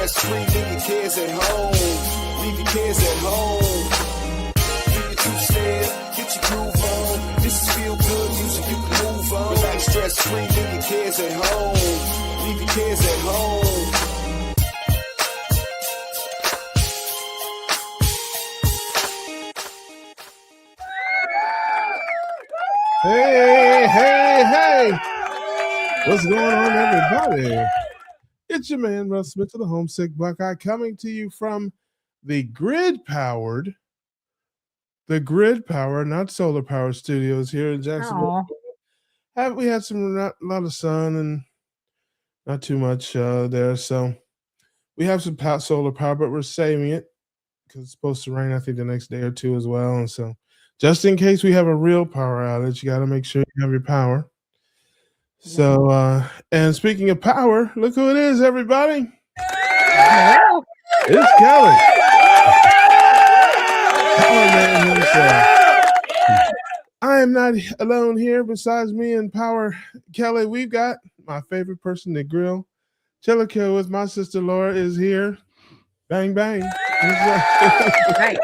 stress-free, leave your cares at home. Leave your cares at home. Do your two-step, get your groove on. This is feel-good music, you can move on. Relax, stress-free, leave your cares at home. Leave your cares at home. Hey. What's going on, everybody? It's your man, Russ Smith of the Homesick Buckeye, coming to you from the grid-powered, not solar power studios here in Jacksonville. We had a lot of sun and not too much there, so we have some solar power, but we're saving it because it's supposed to rain, I think, the next day or two as well. And so just in case we have a real power outage, you got to make sure you have your power. So, and speaking of power, look who it is, everybody. Hello. It's Kelly. Power man himself. I am not alone here. Besides me and Power Kelly, we've got my favorite person to grill. Chiller Kill with my sister Laura is here. Bang, bang. Right.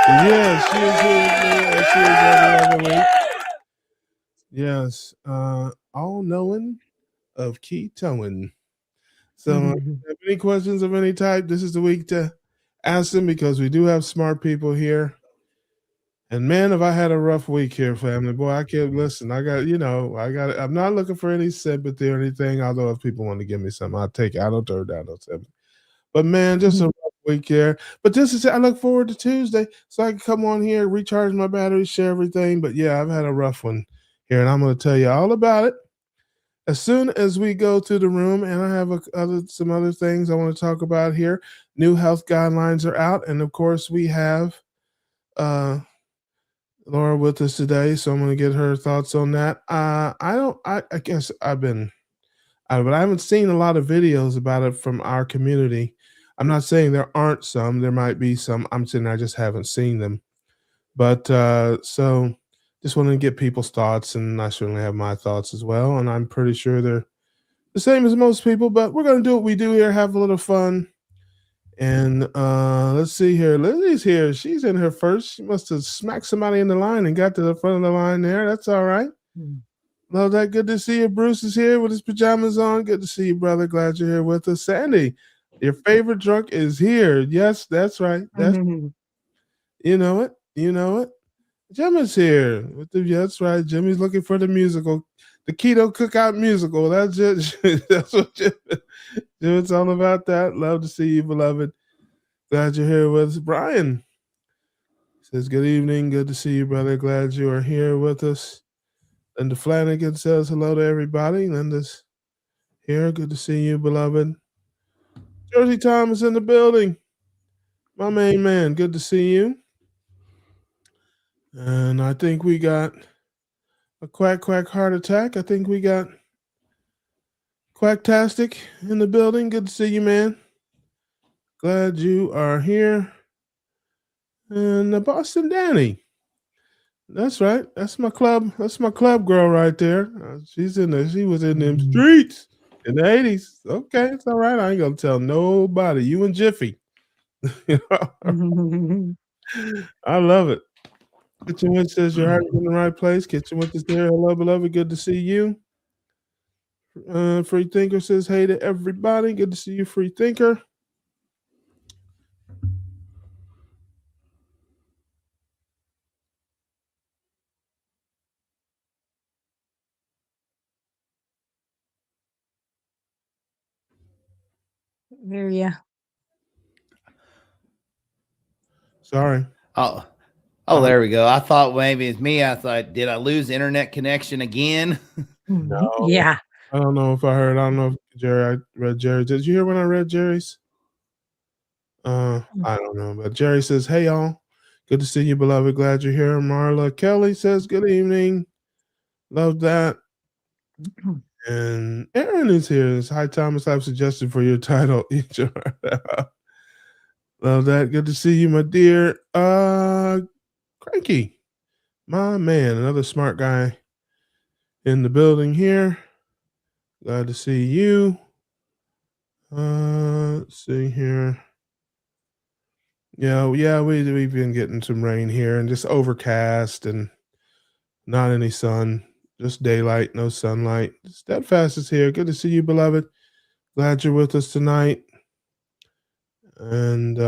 Yes, she is here with me as she is every other week. Yes, all knowing of key towing. So, if you have any questions of any type, this is the week to ask them because we do have smart people here. And man, have I had a rough week here, family. Boy, I can't listen. I'm not looking for any sympathy or anything, although if people want to give me some, I'll take it. I don't turn down no sympathy. But man, just a rough week here. But just to say, I look forward to Tuesday so I can come on here, recharge my batteries, share everything. But yeah, I've had a rough one here, and I'm going to tell you all about it as soon as we go to the room. And I have some other things I want to talk about here. New health guidelines are out, and of course, we have Laura with us today, so I'm going to get her thoughts on that. I haven't seen a lot of videos about it from our community. I'm not saying there aren't some. There might be some. I'm saying I just haven't seen them. But so just wanted to get people's thoughts, and I certainly have my thoughts as well. And I'm pretty sure they're the same as most people, but we're going to do what we do here, have a little fun. And let's see here. Lizzie's here. She's in her first. She must have smacked somebody in the line and got to the front of the line there. That's all right. Love that. Good to see you. Bruce is here with his pajamas on. Good to see you, brother. Glad you're here with us. Sandy, your favorite drunk is here. Yes, that's right. You know it. Jimmy's here. That's right. Jimmy's looking for the musical, the Keto Cookout musical. That's it. That's what Jimmy's all about. That. Love to see you, beloved. Glad you're here with us. Brian says, good evening. Good to see you, brother. Glad you are here with us. Linda Flanagan says hello to everybody. Linda's here. Good to see you, beloved. Jersey Thomas in the building. My main man. Good to see you. And I think we got a quack heart attack. I think we got Quacktastic in the building. Good to see you, man. Glad you are here. And the Boston Danny. That's right. That's my club. That's my club girl right there. She's in there. She was in them streets in the 80s. Okay, it's all right. I ain't gonna tell nobody. You and Jiffy. I love it. Kitchen Witch says your heart is in the right place. Kitchen Witch is there. Hello, beloved. Good to see you. Free Thinker says hey to everybody. Good to see you, Free Thinker. Hear ya. Sorry. Oh, there we go. I thought maybe it's me. I thought, did I lose internet connection again? No. Yeah. I don't know if I heard. I don't know if Jerry. I read Jerry. Did you hear when I read Jerry's? I don't know. But Jerry says, hey, y'all. Good to see you, beloved. Glad you're here. Marla Kelly says, good evening. Love that. And Aaron is here. It's Hi, Thomas. I've suggested for your title. Love that. Good to see you, my dear. Cranky. My man. Another smart guy in the building here. Glad to see you. Let's see here. Yeah, we've been getting some rain here and just overcast and not any sun, just daylight, no sunlight. Steadfast is here. Good to see you, beloved. Glad you're with us tonight. And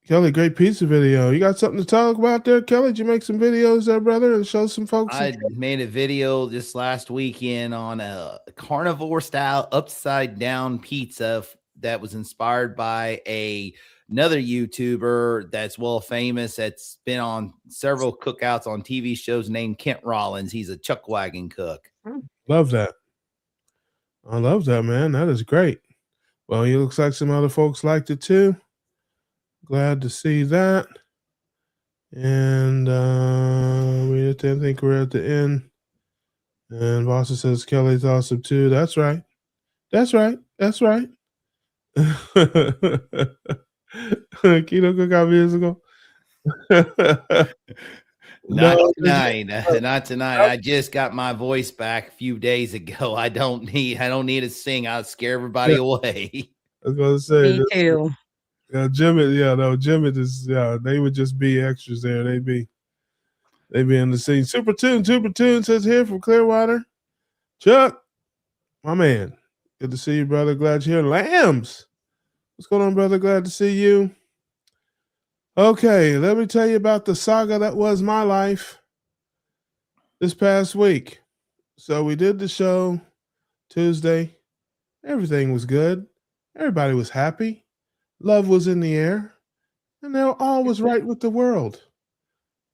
Kelly, great pizza video. You got something to talk about there, Kelly? Did you make some videos there, brother, and show some folks? I made a video this last weekend on a carnivore style upside down pizza that was inspired by another YouTuber that's well famous, that's been on several cookouts on TV shows, named Kent Rollins. He's a chuck wagon cook. Love that. I love that, man. That is great. Well, it looks like some other folks liked it too. Glad to see that. And I think we're at the end. And Boston says Kelly's awesome too. That's right. That's right. That's right. Keto Cookout Musical. Not tonight. Not tonight. I just got my voice back a few days ago. I don't need to sing. I'll scare everybody away. I was gonna say Me too. Jim is they would just be extras there. They'd be in the scene. Super Tune says here from Clearwater. Chuck, my man. Good to see you, brother. Glad you're here. Lambs. What's going on, brother? Glad to see you. Okay, let me tell you about the saga that was my life this past week. So we did the show Tuesday. Everything was good. Everybody was happy. Love was in the air. And all was right with the world.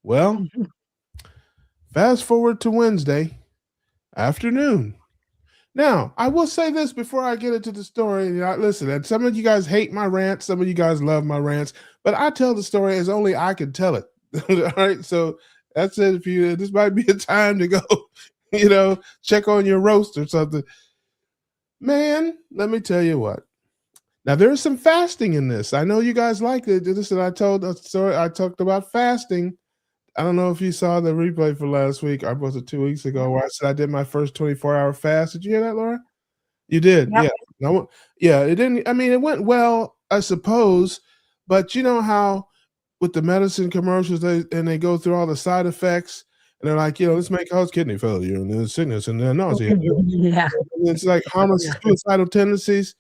Well, fast forward to Wednesday afternoon. Now, I will say this before I get into the story. Listen, and some of you guys hate my rants. Some of you guys love my rants. But I tell the story as only I can tell it. All right? So that's it. This might be a time to go, check on your roast or something. Man, let me tell you what. Now, there's some fasting in this. I know you guys like it. Listen, I talked about fasting. I don't know if you saw the replay for last week. I was it 2 weeks ago where I said I did my first 24-hour fast. Did you hear that, Laura? You did, Yep. yeah. No, yeah, it didn't. I mean, it went well, I suppose. But you know how with the medicine commercials, they go through all the side effects, and they're like, this may cause kidney failure and then sickness and then nausea. Yeah. It's like suicidal tendencies.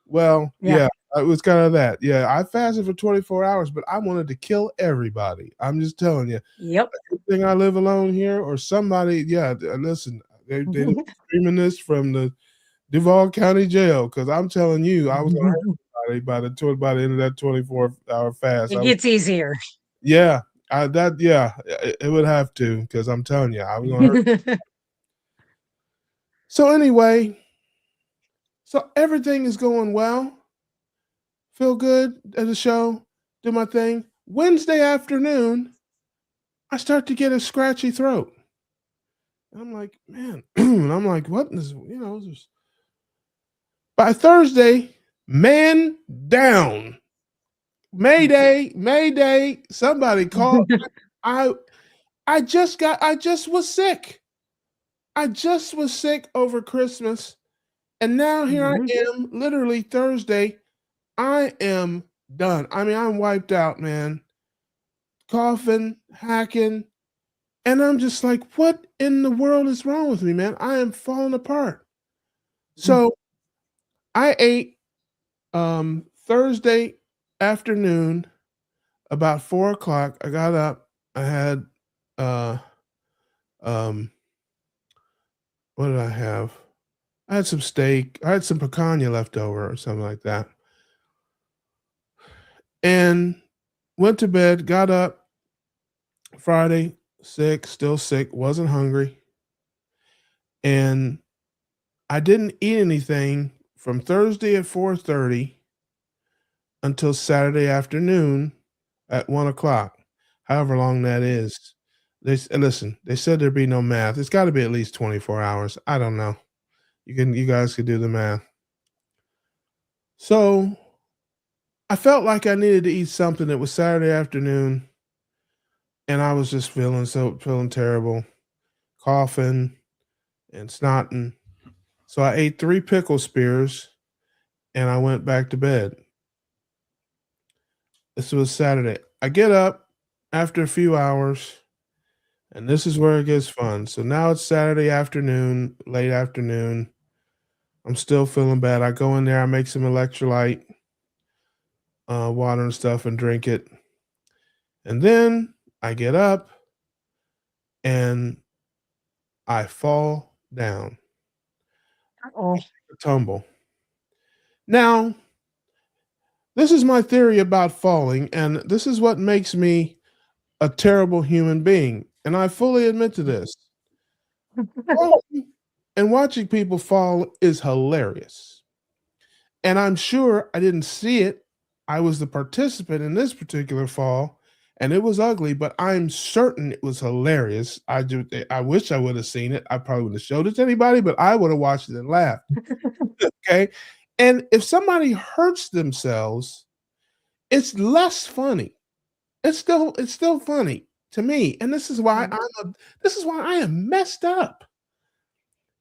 Well, yeah, it was kind of that. Yeah, I fasted for 24 hours, but I wanted to kill everybody. I'm just telling you. Yep. Good thing I live alone here, or somebody. Yeah, listen, they streaming this from the Duval County Jail because I'm telling you, I was going to hurt everybody by the end of that 24-hour fast. It gets easier. Yeah, it would have to because I'm telling you, I was going to hurt. So anyway. So everything is going well. Feel good at the show. Do my thing. Wednesday afternoon, I start to get a scratchy throat. And I'm like, man. And I'm like, what is, by Thursday, man down. Mayday. Somebody called. I just was sick. I just was sick over Christmas. And now here I am, literally Thursday. I am done. I mean, I'm wiped out, man. Coughing, hacking. And I'm just like, what in the world is wrong with me, man? I am falling apart. So I ate Thursday afternoon about 4:00. I got up. I had what did I have? I had some steak. I had some picanha left over or something like that. And went to bed, got up Friday, still sick, wasn't hungry. And I didn't eat anything from Thursday at 4:30 until Saturday afternoon at 1:00, however long that is. They said there'd be no math. It's got to be at least 24 hours. I don't know. You guys could do the math. So I felt like I needed to eat something. It was Saturday afternoon, and I was just feeling terrible, coughing and snotting. So I ate 3 pickle spears and I went back to bed. This was Saturday. I get up after a few hours, and this is where it gets fun. So now it's Saturday afternoon, late afternoon. I'm still feeling bad. I go in there, I make some electrolyte water and stuff and drink it. And then I get up and I fall down, Oh, a tumble. Now, this is my theory about falling, and this is what makes me a terrible human being. And I fully admit to this. Falling and watching people fall is hilarious. And I'm sure I didn't see it. I was the participant in this particular fall, and it was ugly, but I'm certain it was hilarious. I wish I would have seen it. I probably wouldn't have showed it to anybody, but I would have watched it and laughed. Okay. And if somebody hurts themselves, it's less funny. It's still funny to me. And this is why I am messed up.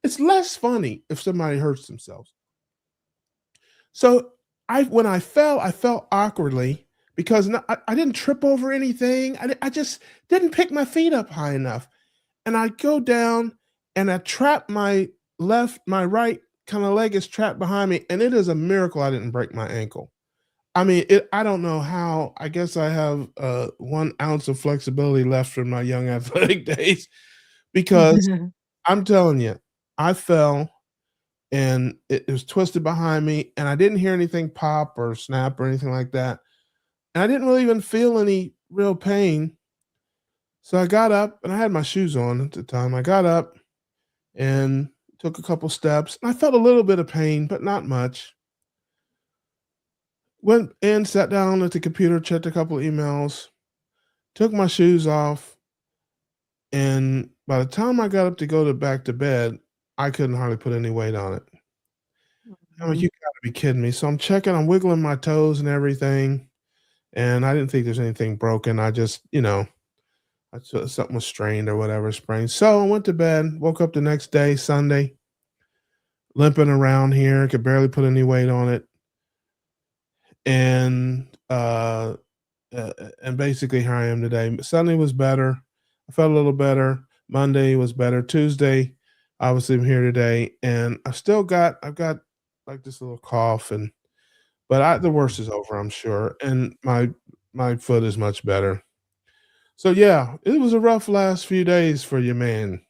It's less funny if somebody hurts themselves. So when I fell, I fell awkwardly because I didn't trip over anything. I just didn't pick my feet up high enough, and I go down and I trap my right kind of leg is trapped behind me, and it is a miracle I didn't break my ankle. I mean, I don't know how. I guess I have 1 ounce of flexibility left from my young athletic days because I'm telling you, I fell and it was twisted behind me, and I didn't hear anything pop or snap or anything like that. And I didn't really even feel any real pain. So I got up and I had my shoes on at the time. I got up and took a couple steps. And I felt a little bit of pain, but not much. Went in, sat down at the computer, checked a couple of emails, took my shoes off, and by the time I got up to go back to bed, I couldn't hardly put any weight on it. I'm like, "You gotta be kidding me." So I'm checking, I'm wiggling my toes and everything, and I didn't think there's anything broken. I just, I thought something was strained or whatever, sprained. So I went to bed, woke up the next day, Sunday, limping around here, could barely put any weight on it. And and basically here I am today. Sunday was better. I felt a little better. Monday was better. Tuesday, obviously I'm here today, and I've got like this little cough, but the worst is over, I'm sure, and my foot is much better. So yeah, it was a rough last few days for you, man,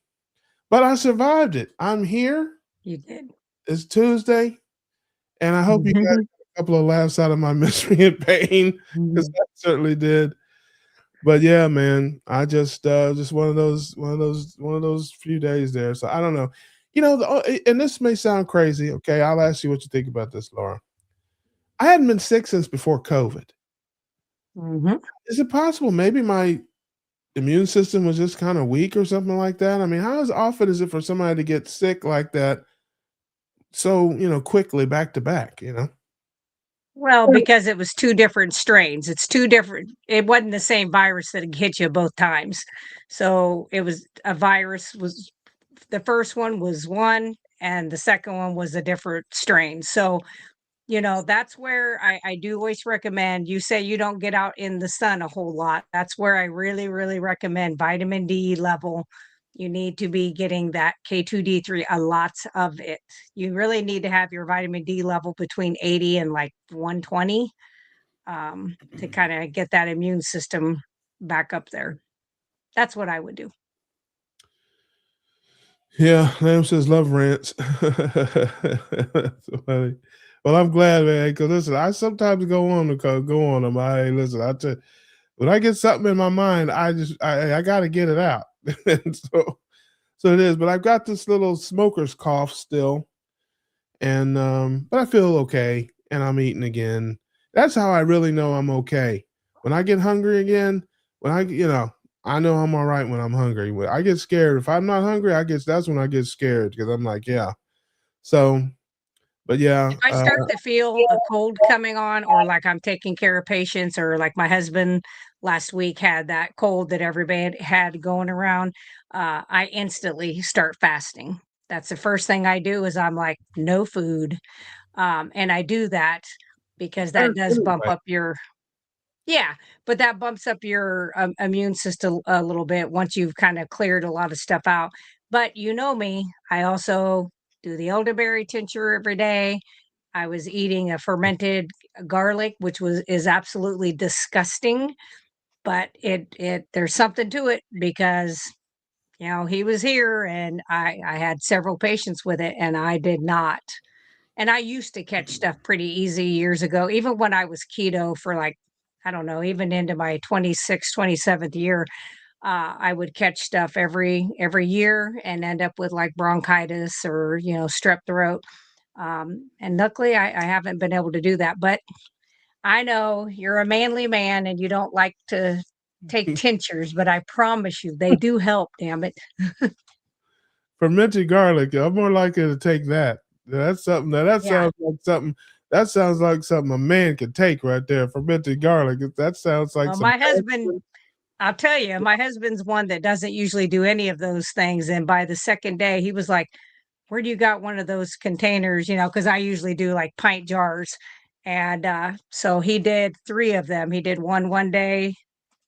but I survived it. I'm here. you did. It's Tuesday, and I hope you got a couple of laughs out of my misery and pain because I certainly did. But yeah, man, I just one of those few days there. So I don't know. And this may sound crazy. Okay, I'll ask you what you think about this, Laura. I hadn't been sick since before COVID. Mhm. Is it possible maybe my immune system was just kind of weak or something like that? I mean, how often is it for somebody to get sick like that so, quickly back to back? Well, because it was 2 different strains. It's 2 different it wasn't the same virus that had hit you both times. So, it was a virus was the first one was one, and the second one was a different strain. So, that's where I do always recommend you say you don't get out in the sun a whole lot. That's where I really, really recommend vitamin D level. You need to be getting that K2D3, a lot of it. You really need to have your vitamin D level between 80 and like 120 to kind of get that immune system back up there. That's what I would do. Yeah, Lamb says love rants. That's funny. Well, I'm glad, man. Because listen, I sometimes go on them. Listen. I tell when I get something in my mind, I got to get it out. And so it is. But I've got this little smoker's cough still, and but I feel okay, and I'm eating again. That's how I really know I'm okay. When I get hungry again, when I know I'm all right when I'm hungry. When I get scared, if I'm not hungry, that's when I get scared because I'm like, yeah. So, but yeah, If I start to feel a cold coming on, or like I'm taking care of patients, or like my husband last week had that cold that everybody had going around, I instantly start fasting. That's the first thing I do is I'm like, no food. And I do that because that does bump Anyway, up your, yeah, but that bumps up your immune system a little bit once you've kind of cleared a lot of stuff out. But you know me, I also do the elderberry tincture every day. I was eating a fermented garlic, which is absolutely disgusting, but it there's something to it because he was here and I had several patients with it and I did not. And I used to catch stuff pretty easy years ago, even when I was keto for like, I don't know, even into my 26th, 27th year. I would catch stuff every year and end up with like bronchitis or strep throat. And luckily, I haven't been able to do that. But I know you're a manly man and you don't like to take tinctures, but I promise you, they do help. Damn it! fermented garlic. I'm more likely to take that. That's something that Yeah. sounds like something. That sounds like something a man could take right there. Fermented garlic. That sounds like Well, some. my husband, I'll tell you, my husband's one that doesn't usually do any of those things. And by the second day, he was like, where do you got one of those containers? Because I usually do like pint jars. And so he did 3 of them. He did one day,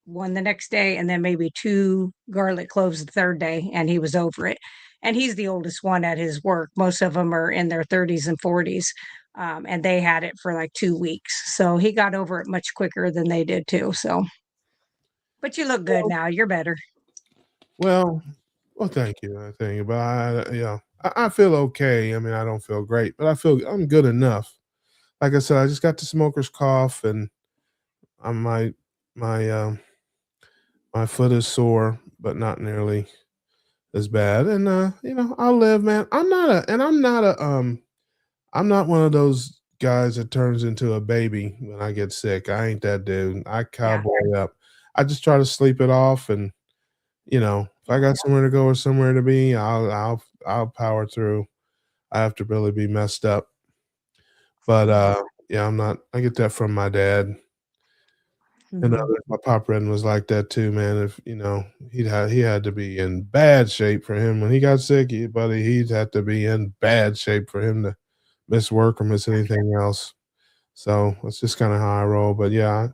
one the next day, and then maybe 2 garlic cloves the third day. And he was over it. And he's the oldest one at his work. Most of them are in their 30s and 40s. And they had it for like 2 weeks. So he got over it much quicker than they did too. So, but you look good now. You're better. Well, well, thank you. Thank you. But I feel okay. I mean, I don't feel great, but I feel I'm good enough. Like I said, I just got the smoker's cough, and my my foot is sore, but not nearly as bad. And I'll live, man. I'm not one of those guys that turns into a baby when I get sick. I ain't that dude. I Yeah. cowboy up. I just try to sleep it off, and if I got somewhere to go or somewhere to be, I'll power through. I have to really be messed up. But yeah, I'm not. I get that from my dad and Mhm. others. My pop Redden was like that too, man. If he had to be in bad shape for him when he got sick, buddy. He'd have to be in bad shape for him to miss work or miss anything else. So that's just kind of how I roll. But yeah,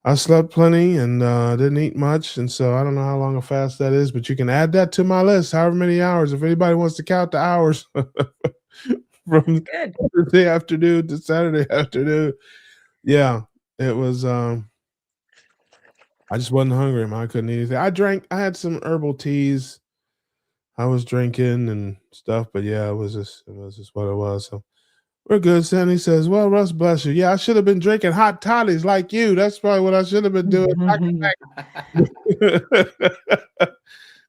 I slept plenty and didn't eat much, and so I don't know how long a fast that is, but you can add that to my list. However many hours, if anybody wants to count the hours That's from good. Thursday afternoon to Saturday afternoon. Yeah, it was. I just wasn't hungry, man. I couldn't eat anything. I had some herbal teas. I was drinking and stuff, but yeah, it was just what it was. So we're good. Sandy says, "Well, Russ, bless you. Yeah, I should have been drinking hot toddies like you. That's probably what I should have been doing.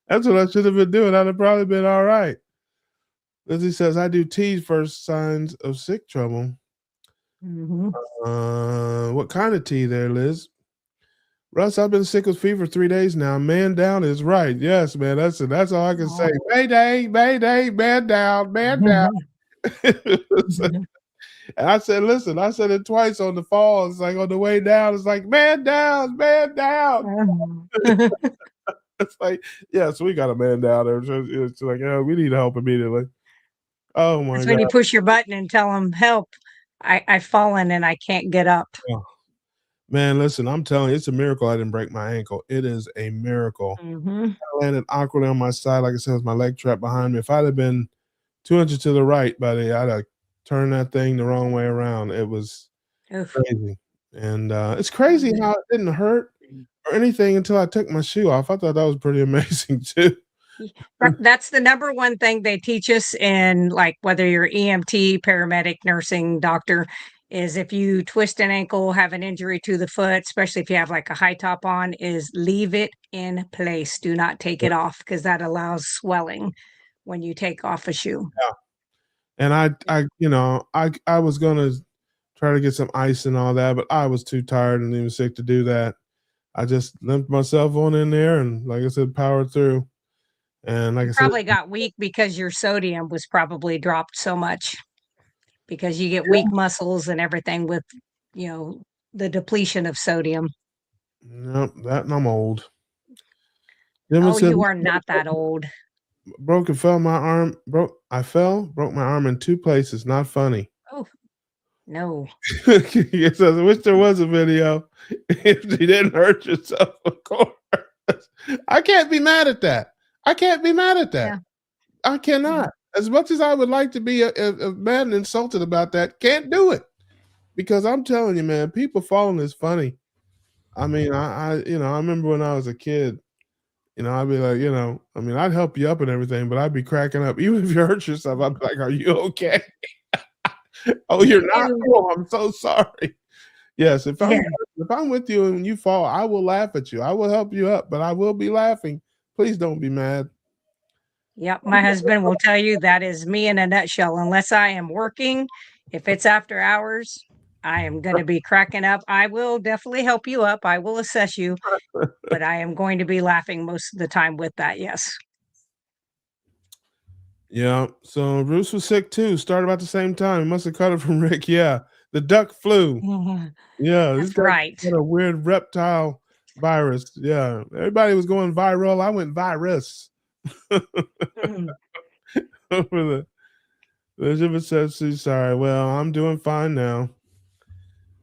That's what I should have been doing. I'd have probably been all right." Lizzie says, "I do teas for signs of sick trouble." Mhm. What kind of tea there, Liz? Russ, I've been sick with fever 3 days now. Man down is right. Yes, man. That's it. That's all I can say. Oh. Mayday, mayday, man down, man down. And I said, listen, I said it twice on the fall. It's like on the way down, it's like, man down, man down. It's like, yes, we got a man down there. It's like, oh, we need help immediately. Oh my That's when you God. push your button and tell them, "Help! I've fallen and I can't get up." Oh, man, listen, I'm telling you, it's a miracle I didn't break my ankle. It is a miracle. Mhm. I landed awkwardly on my side, like I said, with my leg trapped behind me. If I'd have been 2 inches to the right, buddy, I'd have turned that thing the wrong way around. It was Oof. crazy. And it's crazy how it didn't hurt or anything until I took my shoe off. I thought that was pretty amazing too. That's the number one thing they teach us in, like, whether you're EMT, paramedic, nursing, doctor, is if you twist an ankle, have an injury to the foot, especially if you have like a high top on, is leave it in place. Do not take it off because that allows swelling when you take off a shoe. Yeah. And I was gonna try to get some ice and all that, but I was too tired and even sick to do that. I just limped myself on in there and, like I said, powered through. And like You I said, probably got weak because your sodium was probably dropped so much because you get weak muscles and everything with, you know, the depletion of sodium. no, that and I'm old. Jimmy Oh, said, you are not that old. broke and fell my arm. Broke my arm in 2 places. Not funny. Oh, no. Yes, I wish there was a video. If you didn't hurt yourself, of course. I can't be mad at that. I can't be mad at that. Yeah. I cannot. As much as I would like to be mad and insulted about that, can't do it. Because I'm telling you, man, people falling is funny. I mean, I remember when I was a kid, I'd be like, I mean, I'd help you up and everything, but I'd be cracking up. Even if you hurt yourself, I'd be like, "Are you okay?" "Oh, you're not? Ew. Oh, I'm so sorry." Yes, Yeah. if I'm with you and you fall, I will laugh at you. I will help you up, but I will be laughing. Please don't be mad. Yep, my husband will tell you that is me in a nutshell. Unless I am working, if it's after hours, I am going to be cracking up. I will definitely help you up. I will assess you, but I am going to be laughing most of the time with that. Yes. Yeah. So Bruce was sick too. Started about the same time. He must have caught it from Rick. Yeah. The duck flu. Yeah. This That's guy right. got a weird reptile virus. Yeah. Everybody was going viral. I went virus. Mhm. Over the Elizabeth says she's sorry. Well, I'm doing fine now.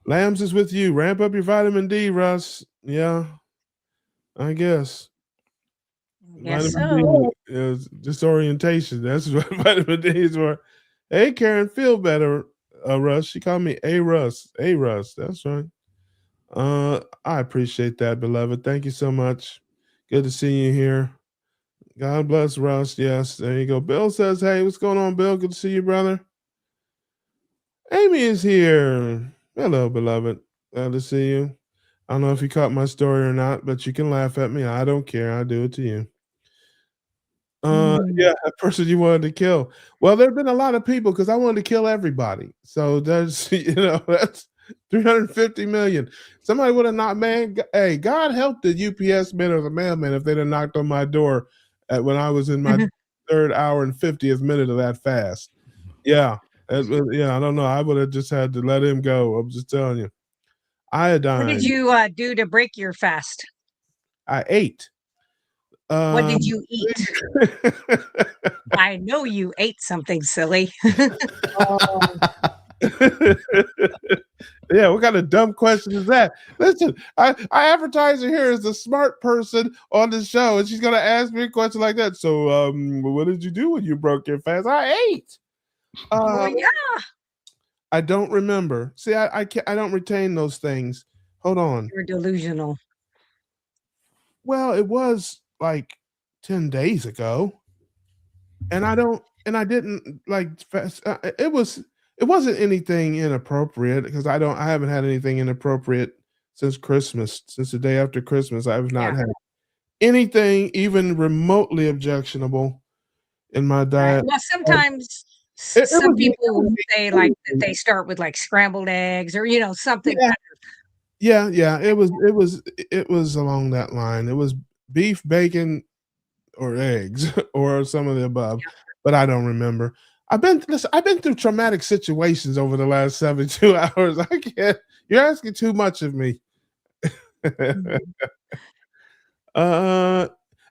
Lambs is with you. Ramp up your vitamin D, Russ. Yeah, I guess. Guess Vitamin so. D is disorientation. That's what vitamin D is for. Hey, Karen, feel better, Russ. She called me A Russ. A Russ. That's right. I appreciate that, beloved. Thank you so much. Good to see you here. God bless Russ. Yes, there you go. Bill says, "Hey, what's going on, Bill? Good to see you, brother." Amy is here. Hello, beloved. Glad to see you. I don't know if you caught my story or not, but you can laugh at me. I don't care. I do it to you. Mhm. Yeah, that person you wanted to kill. Well, there have been a lot of people because I wanted to kill everybody. So there's, that's 350 million. Somebody would have not, man. Hey, God help the UPS man or the mailman if they'd have knocked on my door when I was in my 3rd hour and 50th minute of that fast. Yeah. Yeah, I don't know. I would have just had to let him go. I'm just telling you. What did Iodine. you do to break your fast? I ate. What Um, did you eat? I know you ate something silly. Yeah, what kind of dumb question is that? Listen, I advertise her here as a smart person on the show, and she's gonna ask me a question like that. So, what did you do when you broke your fast? I ate. Well, Um, yeah, I don't remember. See, I can't. I don't retain those things. Hold on. you're delusional. Well, it was like 10 days ago, and I didn't like. It wasn't anything inappropriate because I haven't had anything inappropriate since Christmas. Since the day after Christmas, I have not Yeah, had anything even remotely objectionable in my right. diet. Well, sometimes It some was people will say it like that was they start with like scrambled eggs or something yeah, kind yeah. It was along that line. It was beef, bacon, or eggs, or some of the above, of. but I don't remember. I've been through traumatic situations over the last 72 hours. I can't. You're asking too much of me. Mhm. uh,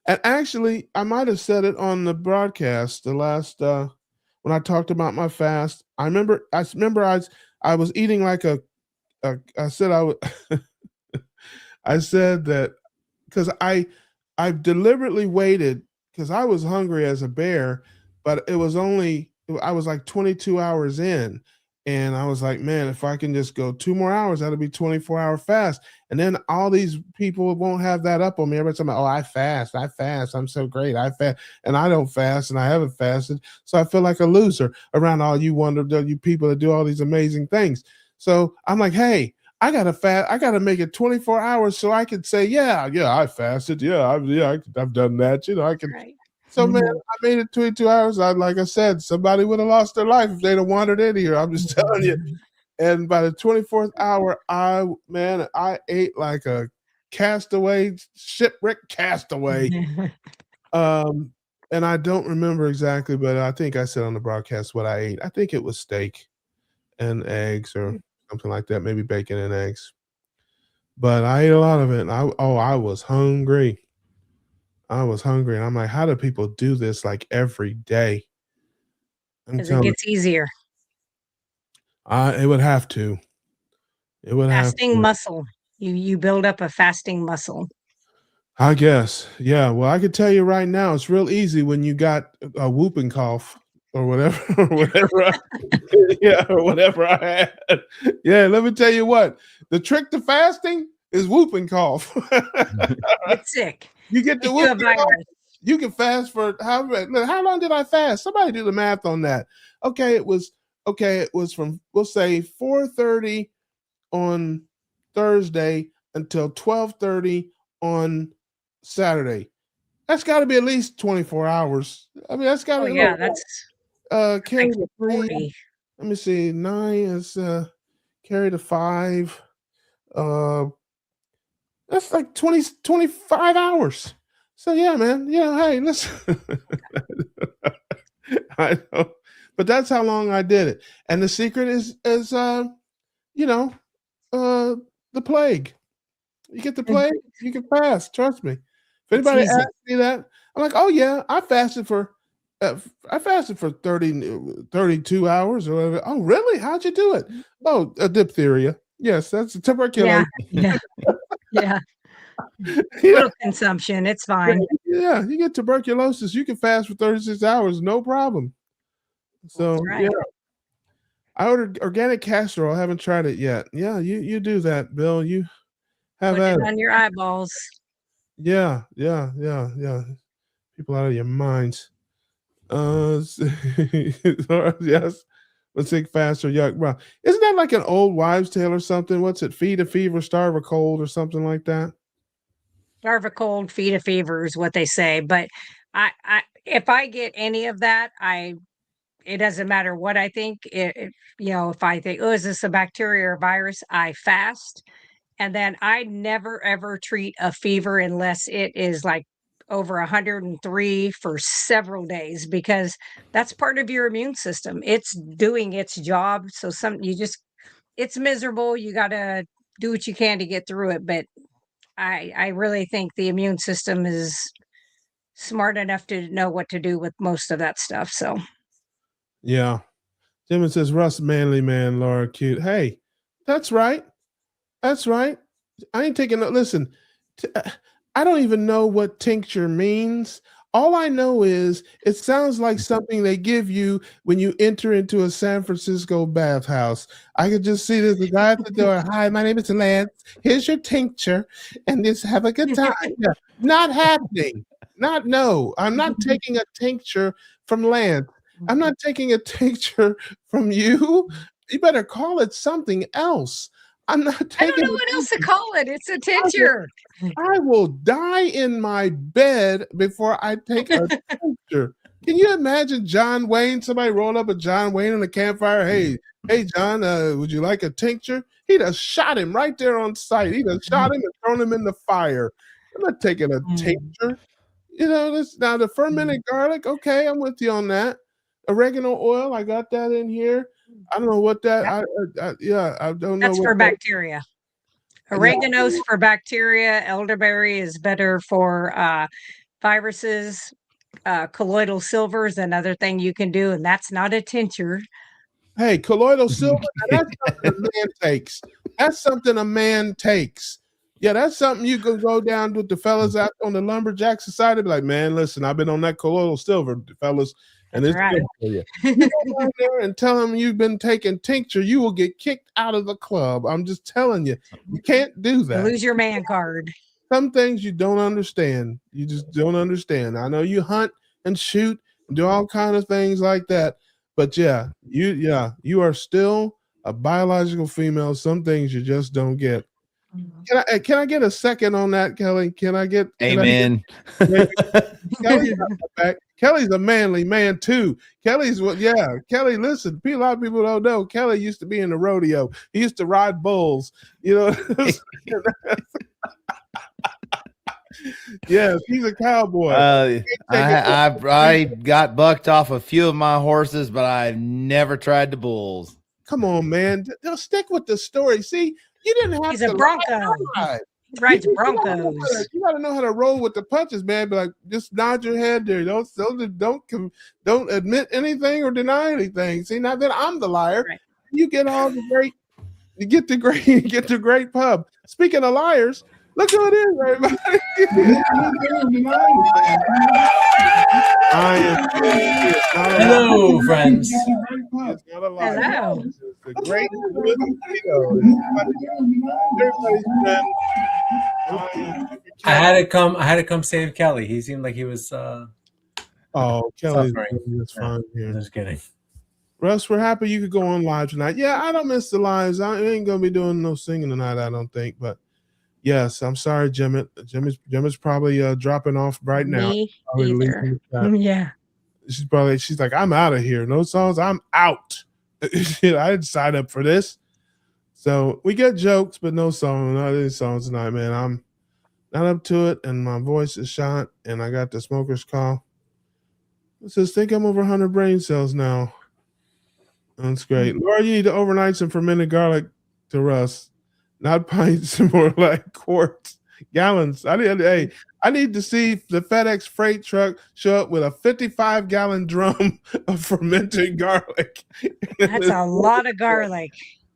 and actually, I might have said it on the broadcast the last when I talked about my fast. I was eating like I said I would. I said that because I deliberately waited because I was hungry as a bear, but I was like 22 hours in, and I was like, man, if I can just go 2 more hours, that'll be 24-hour fast, and then all these people won't have that up on me. Every time, oh, I fast, I'm so great, I fast, and I don't fast, and I haven't fasted, so I feel like a loser around all you people that do all these amazing things. So I'm like, hey, I gotta make it 24 hours so I can say, yeah, I fasted. I've done that. I can. Right. So man, Mhm. I made it 22 hours. Like I said, somebody would have lost their life if they'd have wandered in here. I'm just telling you. And by the 24th hour, I ate like a castaway, shipwreck castaway. Um, and I don't remember exactly, but I think I said on the broadcast what I ate. I think it was steak and eggs or something like that, maybe bacon and eggs. But I ate a lot of it. And I was hungry. I was hungry, and I'm like, how do people do this like every day? I'm Because it telling gets easier. it would have to. It would have Fasting to. muscle. You build up a fasting muscle. I guess. Yeah. Well, I could tell you right now, it's real easy when you got a whooping cough or whatever, or whatever. Yeah, or whatever I had. Yeah. Let me tell you what. The trick to fasting is whooping cough. Get sick. You get the Get you a whooping cough. virus. You can fast for how long did I fast? Somebody do the math on that. It was from, we'll say, 4:30 on Thursday until 12:30 on Saturday. That's got to be at least 24 hours. I mean, that's got to Oh be yeah, that's carry like the 3. 40. Let me see. 9 is carry the 5. That's like 25 hours. So yeah, man. Yeah, hey, listen. I know. But that's how long I did it. And the secret is you know, the plague. You get the plague, you can fast. Trust me. If It's anybody easy. asks me that, I'm like, oh yeah, I fasted for 32 hours or whatever. Oh, really? How'd you do it? Oh, a diphtheria. Yes, that's a Yeah, tuberculosis. yeah, yeah. Yeah, Little consumption, it's fine. yeah, you get tuberculosis, you can fast for 36 hours, no problem. That's So yeah, right. I ordered organic castor oil. I haven't tried it yet. Yeah, you do that, Bill. You have Put at it it. on your eyeballs. Yeah, yeah, yeah, yeah. People out of your minds. Yes. Let's think faster. Yuck. Well, isn't that like an old wives' tale or something? What's it? Feed a fever, starve a cold, or something like that? Starve a cold, feed a fever is what they say. But if I get any of that, it doesn't matter what I think. If I think, oh, is this a bacteria or a virus? I fast. And then I never ever treat a fever unless it is like over 103 for several days, because that's part of your immune system. It's doing its job. So it's miserable. You got to do what you can to get through it. But I really think the immune system is smart enough to know what to do with most of that stuff. So Yeah. Jimmy says, Russ, manly man, Laura, cute. Hey, that's right. That's right. I ain't taking no. Listen, I don't even know what tincture means. All I know is it sounds like something they give you when you enter into a San Francisco bathhouse. I could just see there's a guy at the door. Hi, my name is Lance. Here's your tincture, and just have a good time. Yeah, not happening. No. I'm not taking a tincture from Lance. I'm not taking a tincture from you. You better call it something else. I'm not I don't taking know what else to call it. It's a I will, tincture. I will die in my bed before I take a tincture. Can you imagine John Wayne? Somebody rolled up a John Wayne on a campfire. Hey, John, would you like a tincture? He'd have shot him right there on sight. He'd have shot him and thrown him in the fire. I'm not taking a tincture. This now the fermented garlic. Okay, I'm with you on that. Oregano oil, I got that in here. I don't know what that. I don't know That's what for that. bacteria. Yeah, Oregano's for bacteria. Elderberry is better for viruses. Colloidal silver is another thing you can do, and that's not a tincture. hey, colloidal silver. Now that's something a man takes. That's something a man takes. Yeah, that's something you can go down with the fellas out on the lumberjack society. Be like, man, listen, I've been on that colloidal silver, fellas, and That's it's right. good for you. You go down there and tell them you've been taking tincture, you will get kicked out of the club. I'm just telling you, you can't do You that. lose your man card. Some things you don't understand. You just don't understand. I know you hunt and shoot and do all kind of things like that, but you are still a biological female. Some things you just don't get. Can I get a second on that, Kelly? Amen. Kelly's got my back. Kelly's a manly man too. Kelly, listen, a lot of people don't know. Kelly used to be in the rodeo. He used to ride bulls. Yes, he's a cowboy. I got bucked off a few of my horses, but I never tried the bulls. Come on, man. Stick with the story. See, you didn't have He's to a Bronco. ride. rides You Broncos. gotta know how to roll with the punches, man. But like, just nod your head there. Don't admit anything or deny anything. See, now then I'm the liar. Right. You get all the great. You get the great. You get the great pub. Speaking of liars, look who it is, everybody. I am. It's not a Hello, liar. friends. It's not a liar. Hello. It's the great mosquito. Everybody's friend. I had to come save Kelly. He seemed like he was Oh, Kelly's suffering. just fine here. Just kidding. Russ, we're happy you could go on live tonight. Yeah, I don't miss the lives. I ain't gonna be doing no singing tonight, I don't think. But yes, I'm sorry, Jim. Jim is probably dropping off right now. Me Probably either. leaving the chat. Yeah. She's like, I'm out of here. No songs, I'm out. I didn't sign up for this. So we get jokes, but no songs. Not any songs tonight, man. I'm not up to it, and my voice is shot, and I got the smoker's cough. It says, think I'm over 100 brain cells now. That's great. Laura, you need to overnight some fermented garlic to Russ. Not pints, more like quarts, gallons. I need to see the FedEx freight truck show up with a 55-gallon drum of fermented garlic. That's a lot of garlic.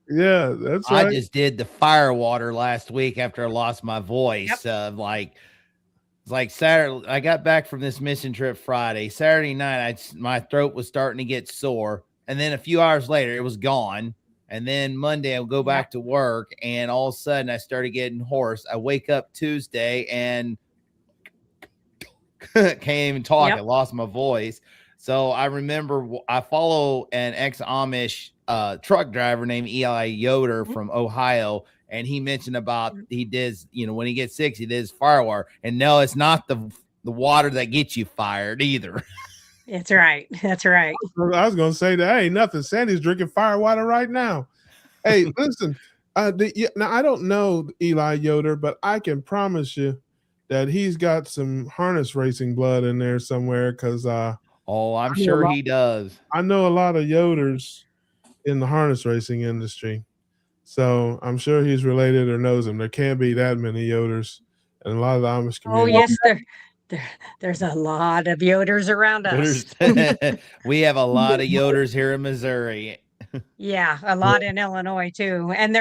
Yeah, that's right. I just did the fire water last week after I lost my voice. Like Saturday, I got back from this mission trip Friday. Saturday night, my throat was starting to get sore. And then a few hours later, it was gone. And then Monday, I'll go back to work. And all of a sudden, I started getting hoarse. I wake up Tuesday and can't even talk. I lost my voice. So I remember I follow an ex-Amish truck driver named Eli Yoder from Ohio. And he mentioned about he does, when he gets sick, he does fire water. And no, it's not the water that gets you fired either. That's right. That's right. I was going to say that ain't nothing. Sandy's drinking fire water right now. Hey, listen, now I don't know Eli Yoder, but I can promise you that he's got some harness racing blood in there somewhere because I'm sure he does. I know a lot of Yoders in the harness racing industry. So I'm sure he's related or knows him. There can't be that many Yoders and a lot of the Amish community. Oh, yes, there's a lot of Yoders around us. We have a lot of Yoders here in Missouri. Yeah, a lot in Illinois too. And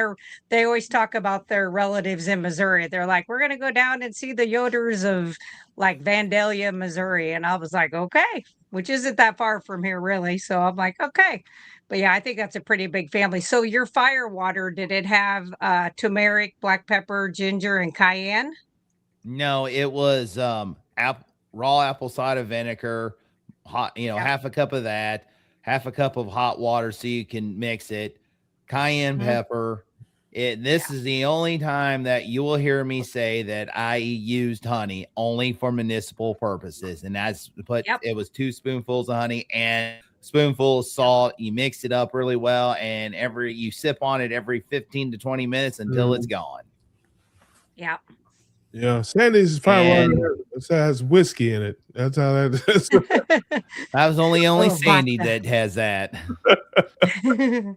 they always talk about their relatives in Missouri. They're like, we're gonna go down and see the Yoders of like Vandalia, Missouri. And I was like, okay, which isn't that far from here, really. So I'm like, okay. But yeah, I think that's a pretty big family. So your fire water, did it have turmeric, black pepper, ginger, and cayenne? No, it was raw apple cider vinegar, hot, half a cup of that, half a cup of hot water so you can mix it, cayenne pepper. This is the only time that you will hear me say that I used honey only for municipal purposes. And that's it was 2 spoonfuls of honey and spoonful of salt. You mix it up really well, and you sip on it every 15 to 20 minutes until it's gone. Yeah. Yeah, Sandy's fire water has whiskey in it. That's how that is. That was only Sandy that has that. Yeah,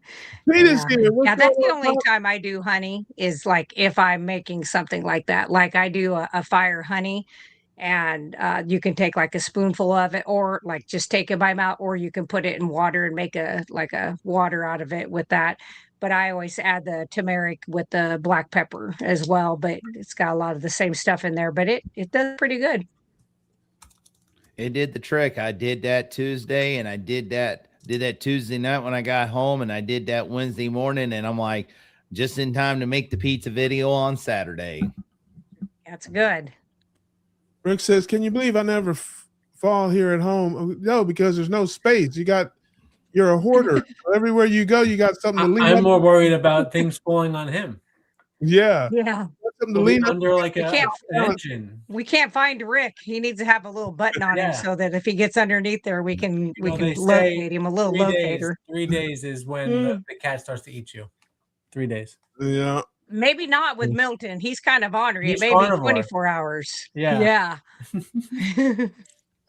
that's the only time I do honey is like if I'm making something like that. Like I do a fire honey, and you can take like a spoonful of it, or like just take it by mouth, or you can put it in water and make a water out of it with that. But I always add the turmeric with the black pepper as well. But it's got a lot of the same stuff in there, but it does pretty good. It did the trick. I did that Tuesday, and I did that Tuesday night when I got home, and I did that Wednesday morning, and I'm like, just in time to make the pizza video on Saturday. That's good. Rick says, can you believe I never fall here at home? No, because there's no space. You're a hoarder. Everywhere you go, you got something to lean I'm more worried about things falling on him. Yeah. Something to lean under like an engine. We can't find Rick. He needs to have a little button on him so that if he gets underneath there, we can locate him. A little locator. 3 days is when the cat starts to eat you. 3 days. Yeah. Maybe not with Milton. He's kind of ornery. Maybe carnivore. 24 hours. Yeah.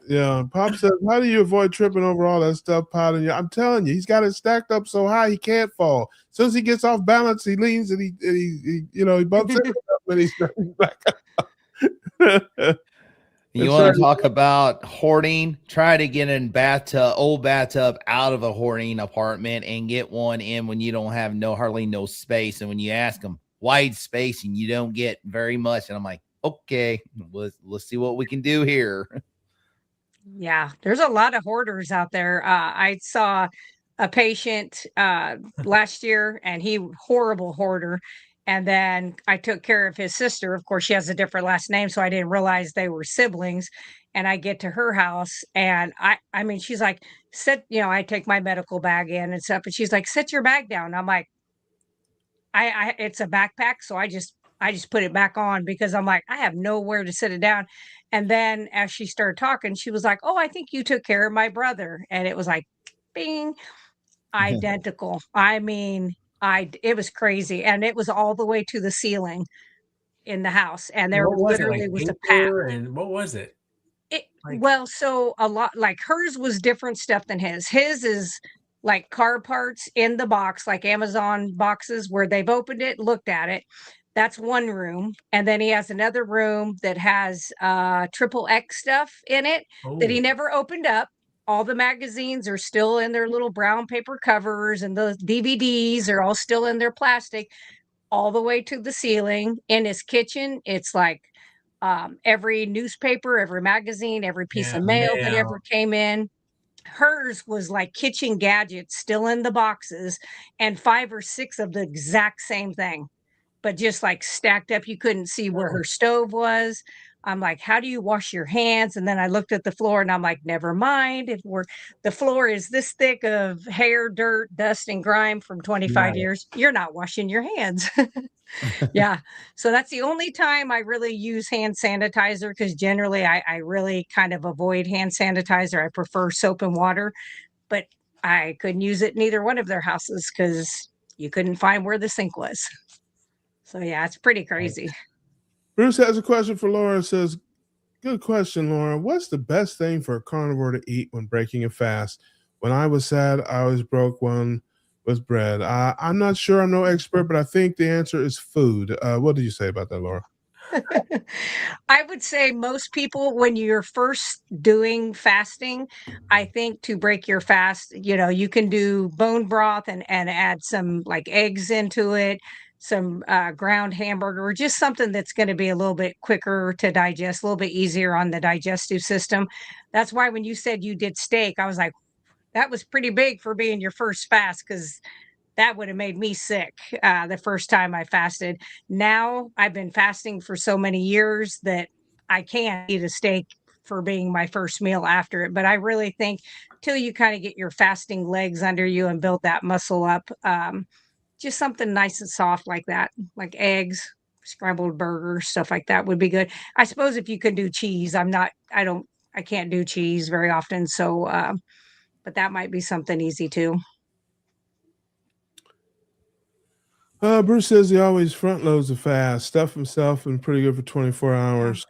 Yeah. Pop says, how do you avoid tripping over all that stuff piling you? I'm telling you, he's got it stacked up so high he can't fall. As soon as he gets off balance, he leans and he bumps it. when he's turning back up. You want to talk about hoarding? Try to get an old bathtub out of a hoarding apartment and get one in when you don't have hardly no space. And when you ask them wide space and you don't get very much, and I'm like, okay, let's see what we can do here. Yeah, there's a lot of hoarders out there. I saw a patient last year, and he horrible hoarder. And then I took care of his sister. Of course, she has a different last name, so I didn't realize they were siblings. And I get to her house, and I mean, she's like, "Sit," I take my medical bag in and stuff, and she's like, "Sit your bag down." I'm like, it's a backpack, so I just put it back on because I'm like, I have nowhere to sit it down. And then as she started talking, she was like, "Oh, I think you took care of my brother." And it was like, bing, identical. I mean, it was crazy. And it was all the way to the ceiling in the house. And there What was it? literally Like was a path. paper and what was it? Like, Well, so a lot like hers was different stuff than his. His is like car parts in the box, like Amazon boxes where they've opened it, looked at it. That's one room. And then he has another room that has triple X stuff in it that he oh, never opened up. All the magazines are still in their little brown paper covers, and the DVDs are all still in their plastic, all the way to the ceiling. In his kitchen, it's like every newspaper, every magazine, every piece yeah, of mail that mail. ever came in. Hers was like kitchen gadgets still in the boxes, and 5 or 6 of the exact same thing, but just like stacked up. You couldn't see where Oh, her stove was. I'm like, how do you wash your hands? And then I looked at the floor, and I'm like, never mind. If the floor is this thick of hair, dirt, dust, and grime from 25 right. years, you're not washing your hands. Yeah. So that's the only time I really use hand sanitizer, because generally I really kind of avoid hand sanitizer. I prefer soap and water, but I couldn't use it in either one of their houses because you couldn't find where the sink was. So yeah, it's pretty Right. crazy. Bruce has a question for Laura. It says, good question, Laura. What's the best thing for a carnivore to eat when breaking a fast? When I was sad, I always broke one with bread. I'm not sure. I'm no expert, but I think the answer is food. What did you say about that, Laura? I would say most people, when you're first doing fasting, I think to break your fast, you can do bone broth and add some like eggs into it, some ground hamburger, or just something that's going to be a little bit quicker to digest, a little bit easier on the digestive system. That's why when you said you did steak, I was like, that was pretty big for being your first fast, because that would have made me sick the first time I fasted. Now I've been fasting for so many years that I can't eat a steak for being my first meal after it. But I really think till you kind of get your fasting legs under you and build that muscle up, just something nice and soft like that, like eggs, scrambled burgers, stuff like that would be good. I suppose if you can do cheese, I can't do cheese very often. So, but that might be something easy too. Bruce says he always front loads the fast, stuff himself, and pretty good for 24 hours.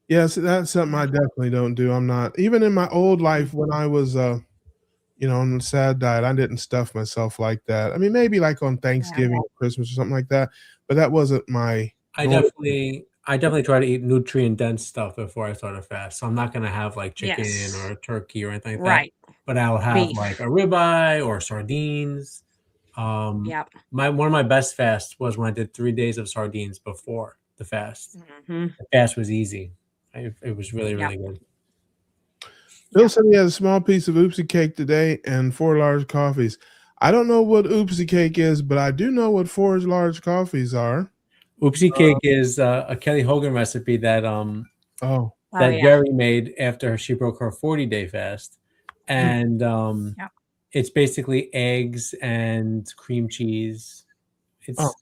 Yes, that's something I definitely don't do. I'm not, even in my old life when I was, on the sad diet, I didn't stuff myself like that. I mean, maybe like on Thanksgiving or Christmas or something like that, but that wasn't my I norm. definitely try to eat nutrient dense stuff before I start a fast. So I'm not gonna have like chicken Yes. or turkey or anything like that. Right. But I'll have Beef. like a ribeye or sardines. Yep. One of my best fasts was when I did 3 days of sardines before the fast. Hmm. The fast was easy. It was really, Yep. really good. Bill said he has a small piece of oopsie cake today and 4 large coffees. I don't know what oopsie cake is, but I do know what 4 large coffees are. Oopsie cake is a Kelly Hogan recipe that Oh, yeah. Jerry made after she broke her 40-day fast. And Yep. it's basically eggs and cream cheese.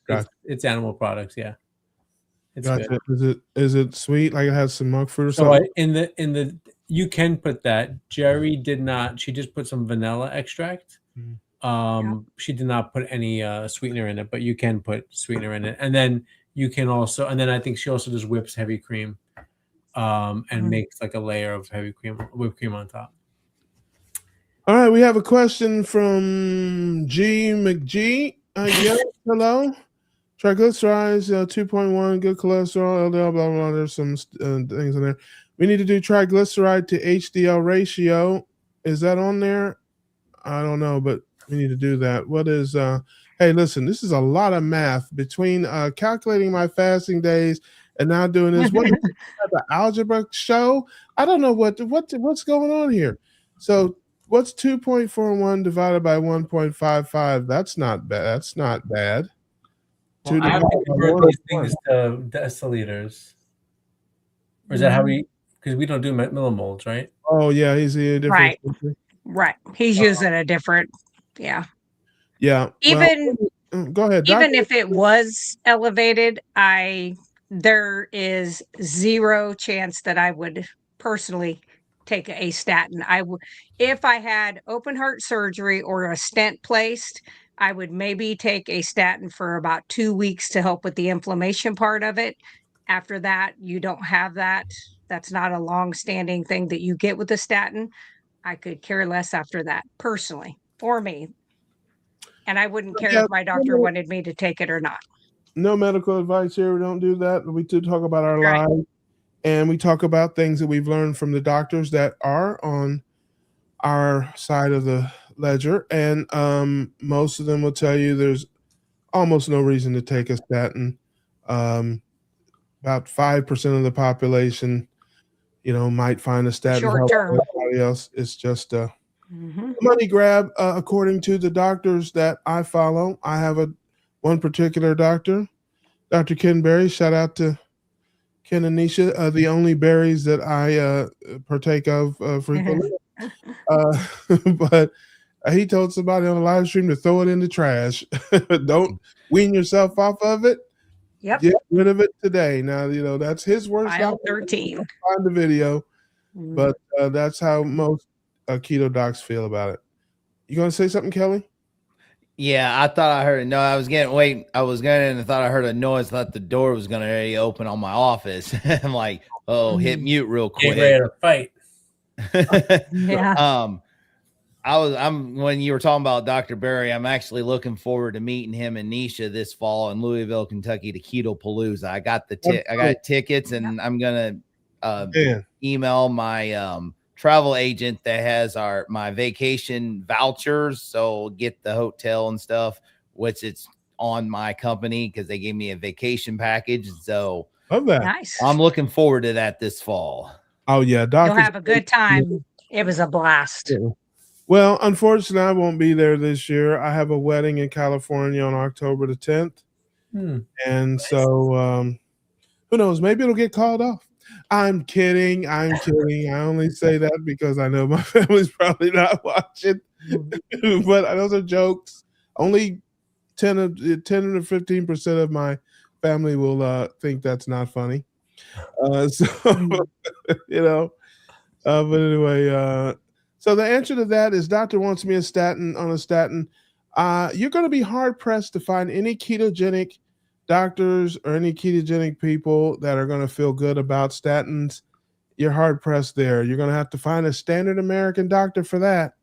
gotcha. It's animal products, yeah. It's Gotcha. good. Is it sweet? Like it has some monk fruit or So something? in the you can put that. Jerry did not. She just put some vanilla extract. She did not put any sweetener in it, but you can put sweetener in it. And then you can also, and then I think she also just whips heavy cream and makes like a layer of whipped cream on top. All right, we have a question from G McG. Hello. Triglycerides, 2.1, good cholesterol, LDL, blah, blah, blah. There's some things in there. We need to do triglyceride to HDL ratio. Is that on there? I don't know, but we need to do that. What is, hey, listen, this is a lot of math between calculating my fasting days and now doing this. What is the algebra show? I don't know what's going on here. So what's 2.41 divided by 1.55? That's not bad. That's not bad. Well, I have to convert these things to deciliters. Or is that how we? Because we don't do millimoles, right? Oh yeah, he's a different. Right. He's using a different. Yeah. Yeah. Even go ahead. Even if it was elevated, there is zero chance that I would personally take a statin. If I had open heart surgery or a stent placed, I would maybe take a statin for about 2 weeks to help with the inflammation part of it. After that, you don't have that. That's not a long-standing thing that you get with a statin. I could care less after that, personally, for me. And I wouldn't care if my doctor wanted me to take it or not. No medical advice here. We don't do that. We do talk about our lives, and we talk about things that we've learned from the doctors that are on our side of the ledger. And most of them will tell you there's almost no reason to take a statin. About 5% of the population, might find a statin help everybody else. It's just a money grab, according to the doctors that I follow. I have one particular doctor, Dr. Ken Berry. Shout out to Ken and Nisha, the only berries that I partake of frequently. But he told somebody on the live stream to throw it in the trash. Don't wean yourself off of it. Yep. Get rid of it today. Now, that's his worst. File 13. Find the video, but that's how most keto docs feel about it. You going to say something, Kelly? Yeah, I thought I heard. No, I was going and I thought I heard a noise. Thought the door was going to open on my office. I'm like, oh, hit mute real quick. Get ready to fight. Yeah. I'm when you were talking about Dr. Berry, I'm actually looking forward to meeting him and Nisha this fall in Louisville, Kentucky, to Keto Palooza. I got tickets, and I'm gonna email my travel agent that has my vacation vouchers, so get the hotel and stuff, which it's on my company because they gave me a vacation package. So nice. I'm looking forward to that this fall. Oh yeah, you'll have a good time. It was a blast. Yeah. Well, unfortunately, I won't be there this year. I have a wedding in California on October the 10th. And so who knows? Maybe it'll get called off. I'm kidding. I only say that because I know my family's probably not watching. But those are jokes. Only 10 to 15% of my family will think that's not funny. But anyway, so the answer to that is doctor wants me on a statin. You're going to be hard pressed to find any ketogenic doctors or any ketogenic people that are going to feel good about statins. You're hard pressed there. You're going to have to find a standard American doctor for that.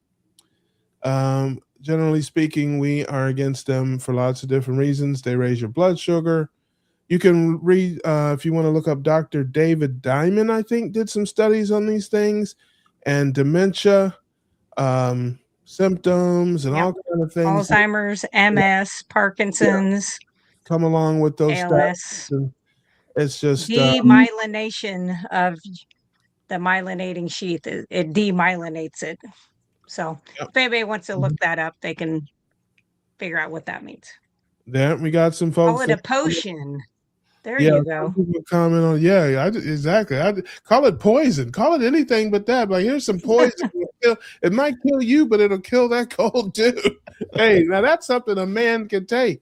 Generally speaking, we are against them for lots of different reasons. They raise your blood sugar. You can read, if you want to look up Dr. David Diamond, I think, did some studies on these things, and dementia, symptoms, and all kind of things. Alzheimer's, MS, Parkinson's. Come along with those ALS. It's just demyelination of the myelinating sheath. It demyelinates it. So if anybody wants to look that up, they can figure out what that means. There, we got some folks. Call it a potion. There you go. Comment on, exactly. I call it poison. Call it anything but that. Like, here's some poison. It might kill you, but it'll kill that cold too. Hey, now that's something a man can take.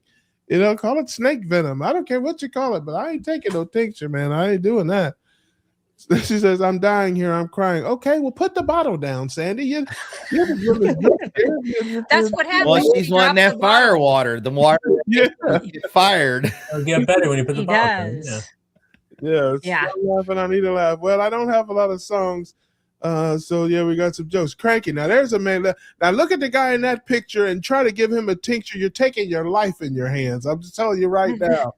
Call it snake venom. I don't care what you call it, but I ain't taking no tincture, man. I ain't doing that. She says, I'm dying here. I'm crying. Okay, well, put the bottle down, Sandy. That's what happens. Well, she's wanting that fire water. The water get fired. It'll get better when you put the bottle down. Yeah. I need to laugh. Well, I don't have a lot of songs. So yeah, we got some jokes. Cranky. Now there's a man. Now look at the guy in that picture and try to give him a tincture. You're taking your life in your hands. I'm just telling you right now.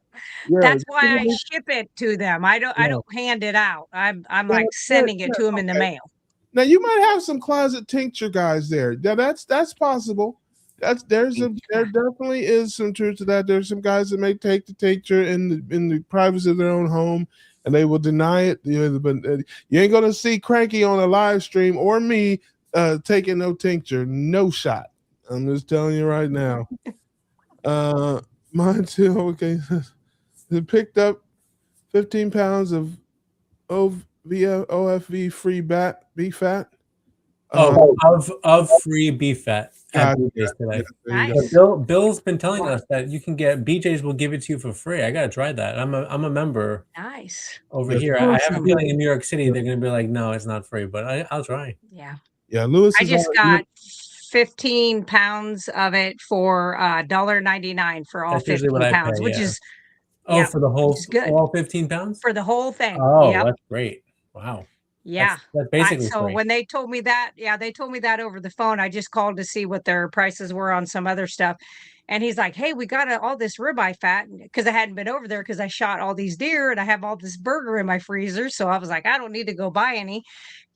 Yeah. That's why I ship it to them. I Yeah. don't hand it out. I'm Yeah, like sending it to them in the okay. mail. Now you might have some closet tincture guys there. Yeah, that's possible. There definitely is some truth to that. There's some guys that may take the tincture in the privacy of their own home, and they will deny it. But you ain't gonna see Cranky on a live stream or me taking no tincture, no shot. I'm just telling you right now. Mine too. Okay, they picked up 15 pounds of OFV free beef fat. Of free beef fat at God, BJ's today. Nice. Bill's been telling us that you can get BJ's will give it to you for free. I gotta try that. I'm a member Nice. over Yeah, here. I have a awesome. feeling in New York City they're gonna be like, no, it's not free, but I'll try. Yeah. Yeah, Lewis I is just on- got 15 pounds of it for $1.99 for all That's usually 15 what I pounds, pay, which yeah. is Oh, for the whole is good. all 15 pounds? for the whole thing. Oh, Yep. that's great. Wow. Yeah. That's basically So free. when they told me that, they told me that over the phone. I just called to see what their prices were on some other stuff. And he's like, hey, we got all this ribeye fat because I hadn't been over there because I shot all these deer and I have all this burger in my freezer. So I was like, I don't need to go buy any.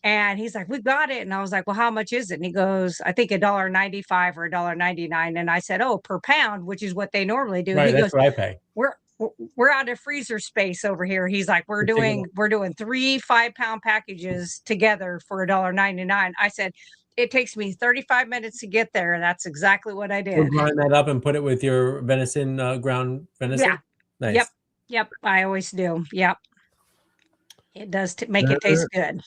And he's like, we got it. And I was like, well, how much is it? And he goes, I think $1.95 or $1.99. And I said, oh, per pound, which is what they normally do. Right, He that's goes, what I pay. we're out of freezer space over here. He's like, we're doing 3 5-pound packages together for $1.99. I said, it takes me 35 minutes to get there. And that's exactly what I We'll did. grind that up and put it with your venison, ground venison. Yeah. Nice. Yep. I always do. Yep. It does make it taste good.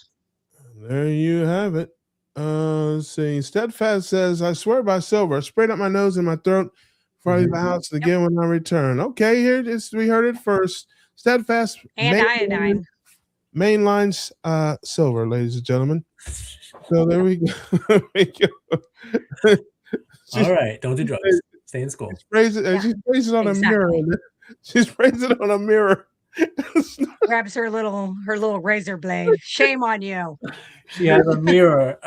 There you have it. Let's see. Steadfast says, I swear by silver, I sprayed up my nose and my throat before I leave the house and again when I return. Okay, here it is. We heard it first. Steadfast And iodine. mainline silver, ladies and gentlemen. So there we go. There we go. All right, don't do drugs. Stay in school. She sprays it on a mirror. She sprays it on a mirror. Grabs her little razor blade. Shame on you. She has a mirror.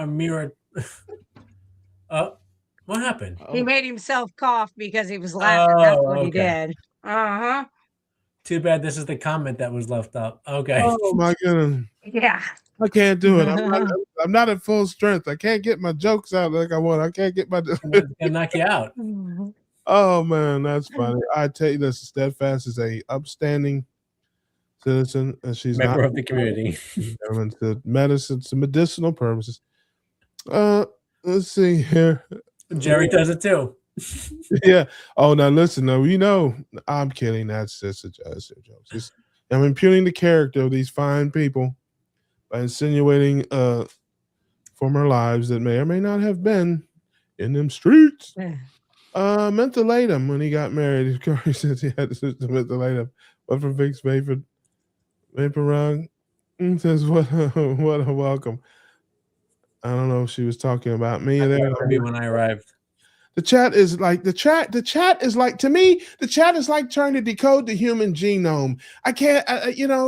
What happened? He made himself cough because he was laughing. That's what he did. Uh-huh. Too bad this is the comment that was left up. Okay. Oh my goodness. Yeah. I can't do it. I'm not at full strength. I can't get my jokes out like I want. I can't get my. It's gonna knock you out. Oh man, that's funny. I tell you, this Steadfast is a upstanding citizen, and she's Member not of the community. to medicine, to medicinal purposes. Let's see here. Jerry does it too. Yeah. Oh, now listen. No, I'm kidding. That's just a joke. I'm impugning the character of these fine people by insinuating former lives that may or may not have been in them streets. Mentholatum when he got married. Corey says he had to mentholatum. But from Vic's Vapor Rug says, what a welcome. I don't know if she was talking about me there. Maybe when I arrived. The chat is like to me, the chat is like trying to decode the human genome. I can't,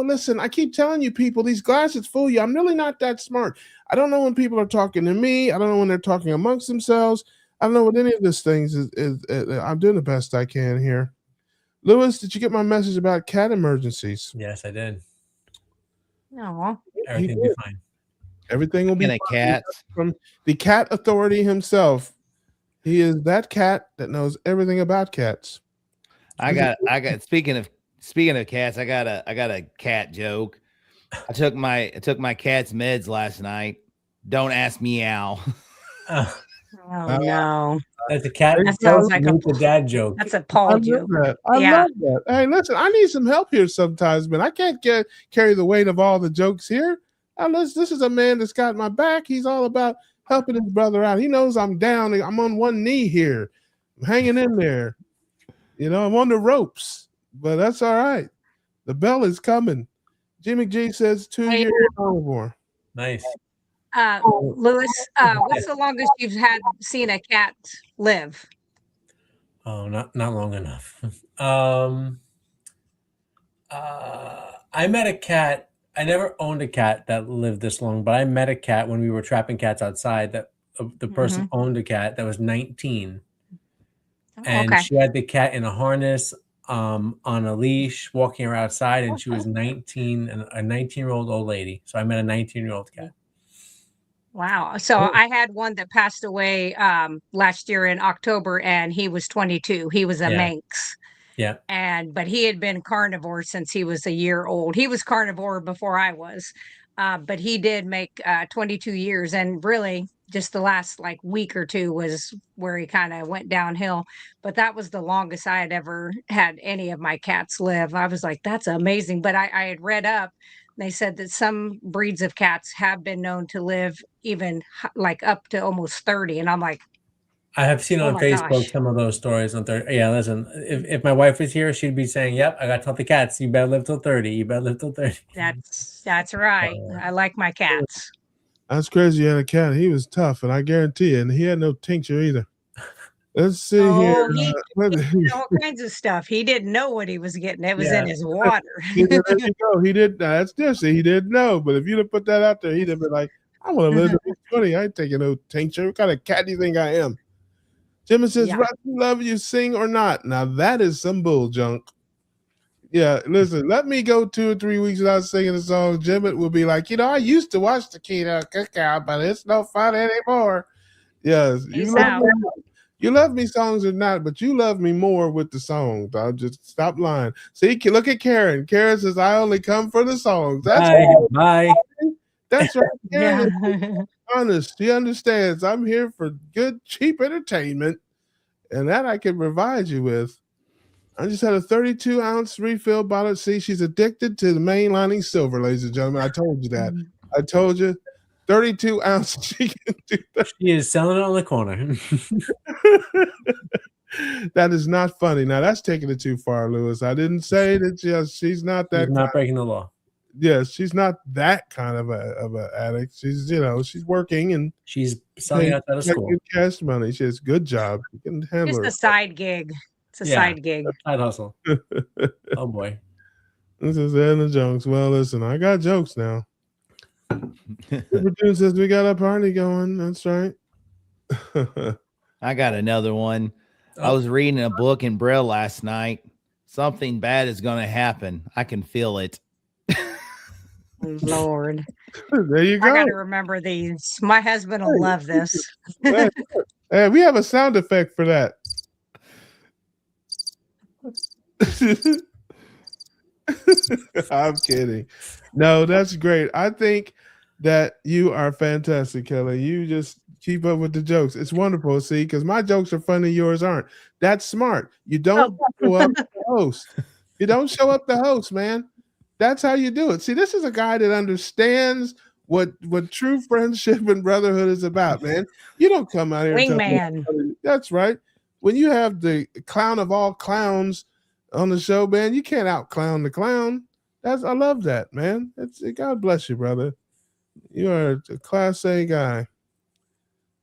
listen, I keep telling you people, these glasses fool you. I'm really not that smart. I don't know when people are talking to me. I don't know when they're talking amongst themselves. I don't know what any of these things is. I'm doing the best I can here. Lewis, did you get my message about cat emergencies? Yes, I did. No. Everything will be fine. Everything will be fine. Cats. From the cat authority himself. He is that cat that knows everything about cats. I got speaking of cats, I got a cat joke. I took my cat's meds last night. Don't ask meow. Oh no. That's a cat. That sounds like a dad joke. That's a Paul joke. I love that. Hey, listen, I need some help here sometimes, man. I can't carry the weight of all the jokes here. This is a man that's got my back. He's all about helping his brother out. He knows I'm down. I'm on one knee here. I'm hanging in there. I'm on the ropes, but that's all right. The bell is coming. Jimmy G says 2 years over. Nice. Lewis, what's the longest you've seen a cat live? Oh, not long enough. I met a cat I never owned a cat that lived this long, but I met a cat when we were trapping cats outside. That the person owned a cat that was 19, and Okay. she had the cat in a harness, on a leash, walking her outside, and she was 19, and a 19-year-old old lady. So I met a 19-year-old cat. Wow. So I had one that passed away last year in October, and he was 22. He was a Yeah. Manx. Yeah. But he had been carnivore since he was a year old. He was carnivore before I was. But he did make 22 years, and really just the last like week or two was where he kind of went downhill. But that was the longest I had ever had any of my cats live. I was like, that's amazing. But I had read up, they said that some breeds of cats have been known to live even like up to almost 30. And I'm like, I have seen oh on my Facebook gosh. some of those stories on 30. Yeah, listen, if my wife was here, she'd be saying, "Yep, I got to tell the cats, you better live till 30. You better live till 30." That's right. I like my cats. That's crazy. You had a cat. He was tough, and I guarantee you, and he had no tincture either. Let's see here. Oh, he did all kinds of stuff. He didn't know what he was getting. It was in Yeah. his water. There you go. He did. That's different. He didn't know. But if you'd have put that out there, he'd have been like, "I want to live to be 20. I ain't taking no tincture. What kind of cat do you think I am?" Jimmy says, Yeah. "Russ, you love you sing or not?" Now that is some bull junk. Yeah, listen, let me go 2 or 3 weeks without singing a song. Jimmy will be like, I used to watch the Keto Cookout, but it's no fun anymore. Yes, Peace out. you love me songs or not, but you love me more with the songs. I'll just stop lying. See, look at Karen. Karen says, "I only come for the songs." That's right. Bye. That's right. Karen Yeah. is honest. She understands. I'm here for good, cheap entertainment, and that I can provide you with. I just had a 32-ounce refill bottle. See, she's addicted to the mainlining silver, ladies and gentlemen. I told you that. I told you. 32 ounces. She can do that. She is selling it on the corner. That is not funny. Now, that's taking it too far, Lewis. I didn't say that she's not that. She's not breaking the law. Yes, she's not that kind of a addict. She's, she's working and she's selling outside of school. Good cash money. She has good job. You can handle Just it. a side gig. It's a side gig. Side hustle. Oh boy. This is the end of jokes. Well, listen, I got jokes now. Producer says we got a party going. That's right. I got another one. I was reading a book in Braille last night. Something bad is going to happen. I can feel it. Lord. There you go. I got to remember these. My husband will love this. Hey, we have a sound effect for that. I'm kidding. No, that's great. I think that you are fantastic, Kelly. You just keep up with the jokes. It's wonderful, see, because my jokes are funny, yours aren't. That's smart. You don't show up the host. You don't show up the host, man. That's how you do it. See, this is a guy that understands what true friendship and brotherhood is about, man. You don't come out here. Wingman. That's right. When you have the clown of all clowns on the show, man, you can't out clown the clown. I love that, man. God bless you, brother. You are a class A guy.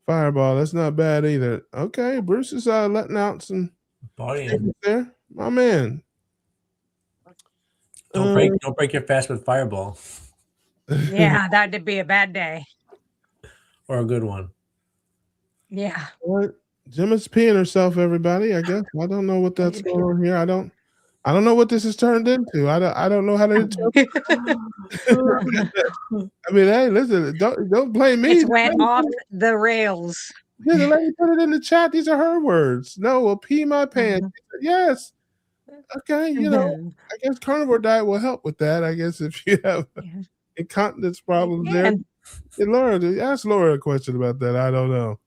Fireball, that's not bad either. Okay, Bruce is letting out some partying there, my man. Don't break your fast with Fireball. Yeah, that'd be a bad day. Or a good one. Yeah. What? Jim is peeing herself, everybody. I guess I don't know what that's going on here. I don't know what this has turned into. I don't know how to interpret. I mean, hey, listen, don't blame me. It went off the rails. Yeah, the lady put it in the chat. These are her words. No, well, pee my pants. Yes. Okay, I guess carnivore diet will help with that. I guess if you have incontinence problems there. Hey, Laura, ask Laura a question about that. I don't know.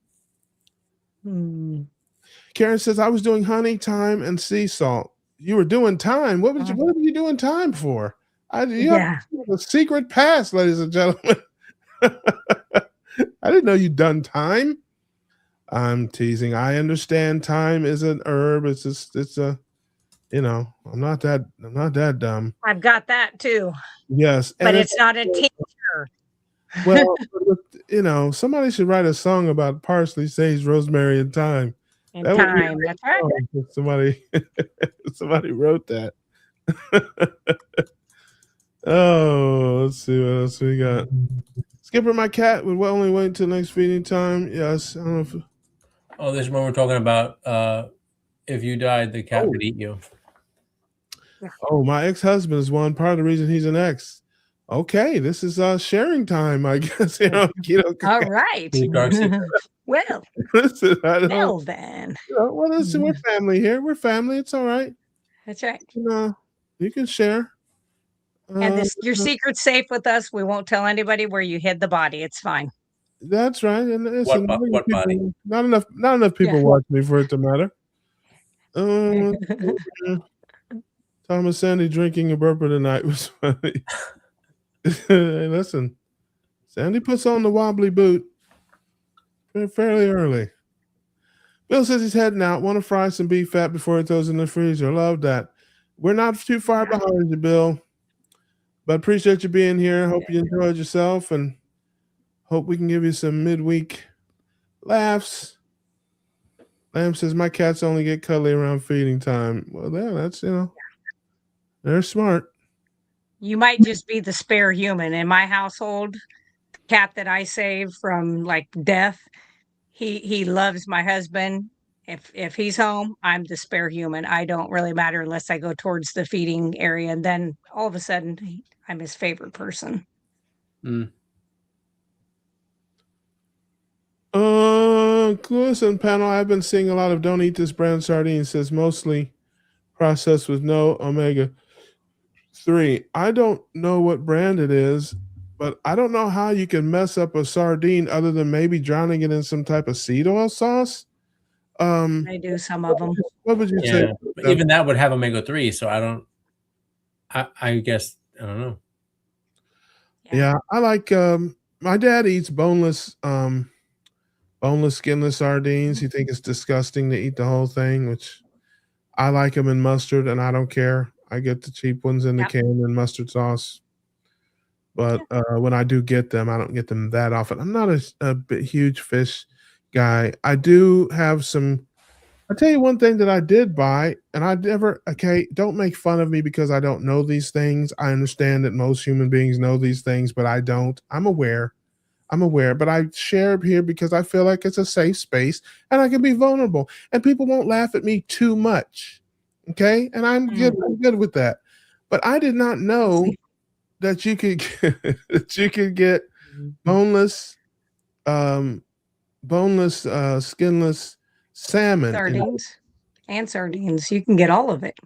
Karen says, I was doing honey, thyme, and sea salt. You were doing thyme. What were you doing thyme for? You have a secret past, ladies and gentlemen. I didn't know you'd done thyme. I'm teasing. I understand thyme is an herb. It's a I'm not that dumb. I've got that too. Yes. But it's not a tincture. Well, somebody should write a song about parsley, sage, rosemary, and thyme. That's right. Somebody wrote that. Oh, let's see what else we got. Skipper, my cat would only wait until next feeding time. Yes, I don't know if. Oh, this is when we're talking about if you died, the cat would eat you. Oh, my ex-husband is one part of the reason he's an ex. Okay, this is sharing time, I guess. All right. Well, Listen, I don't, well then. well, listen, we're family here. We're family. It's all right. That's right. You can share. And your secret's safe with us. We won't tell anybody where you hid the body. It's fine. That's right. And listen, What body? Not enough people watch me for it to matter. Thomas Sandy drinking a burper tonight was funny. Hey, listen, Sandy puts on the wobbly boot fairly early. Bill says he's heading out. Want to fry some beef fat before he throws in the freezer. Love that. We're not too far behind you, Bill. But appreciate you being here. Hope you enjoyed yourself and hope we can give you some midweek laughs. Lamb says my cats only get cuddly around feeding time. Well, that's they're smart. You might just be the spare human. In my household, the cat that I saved from like death, he loves my husband. If he's home, I'm the spare human. I don't really matter unless I go towards the feeding area, and then all of a sudden I'm his favorite person. Listen, panel, I've been seeing a lot of don't eat this brand sardines. Says mostly processed with no omega-3. I don't know what brand it is, but I don't know how you can mess up a sardine other than maybe drowning it in some type of seed oil sauce. I do some of them. What would you say? Even that would have omega-3, so I guess I don't know. Yeah, I like my dad eats boneless, skinless sardines. He thinks it's disgusting to eat the whole thing, which I like them in mustard, and I don't care. I get the cheap ones in the can in mustard sauce. But when I do get them, I don't get them that often. I'm not a huge fish guy. I do have some. I'll tell you one thing that I did buy, and I never, don't make fun of me because I don't know these things. I understand that most human beings know these things, but I don't. I'm aware, but I share here because I feel like it's a safe space and I can be vulnerable and people won't laugh at me too much. Okay. And I'm good with that. But I did not know that you could get boneless, skinless salmon. Sardines. You can get all of it.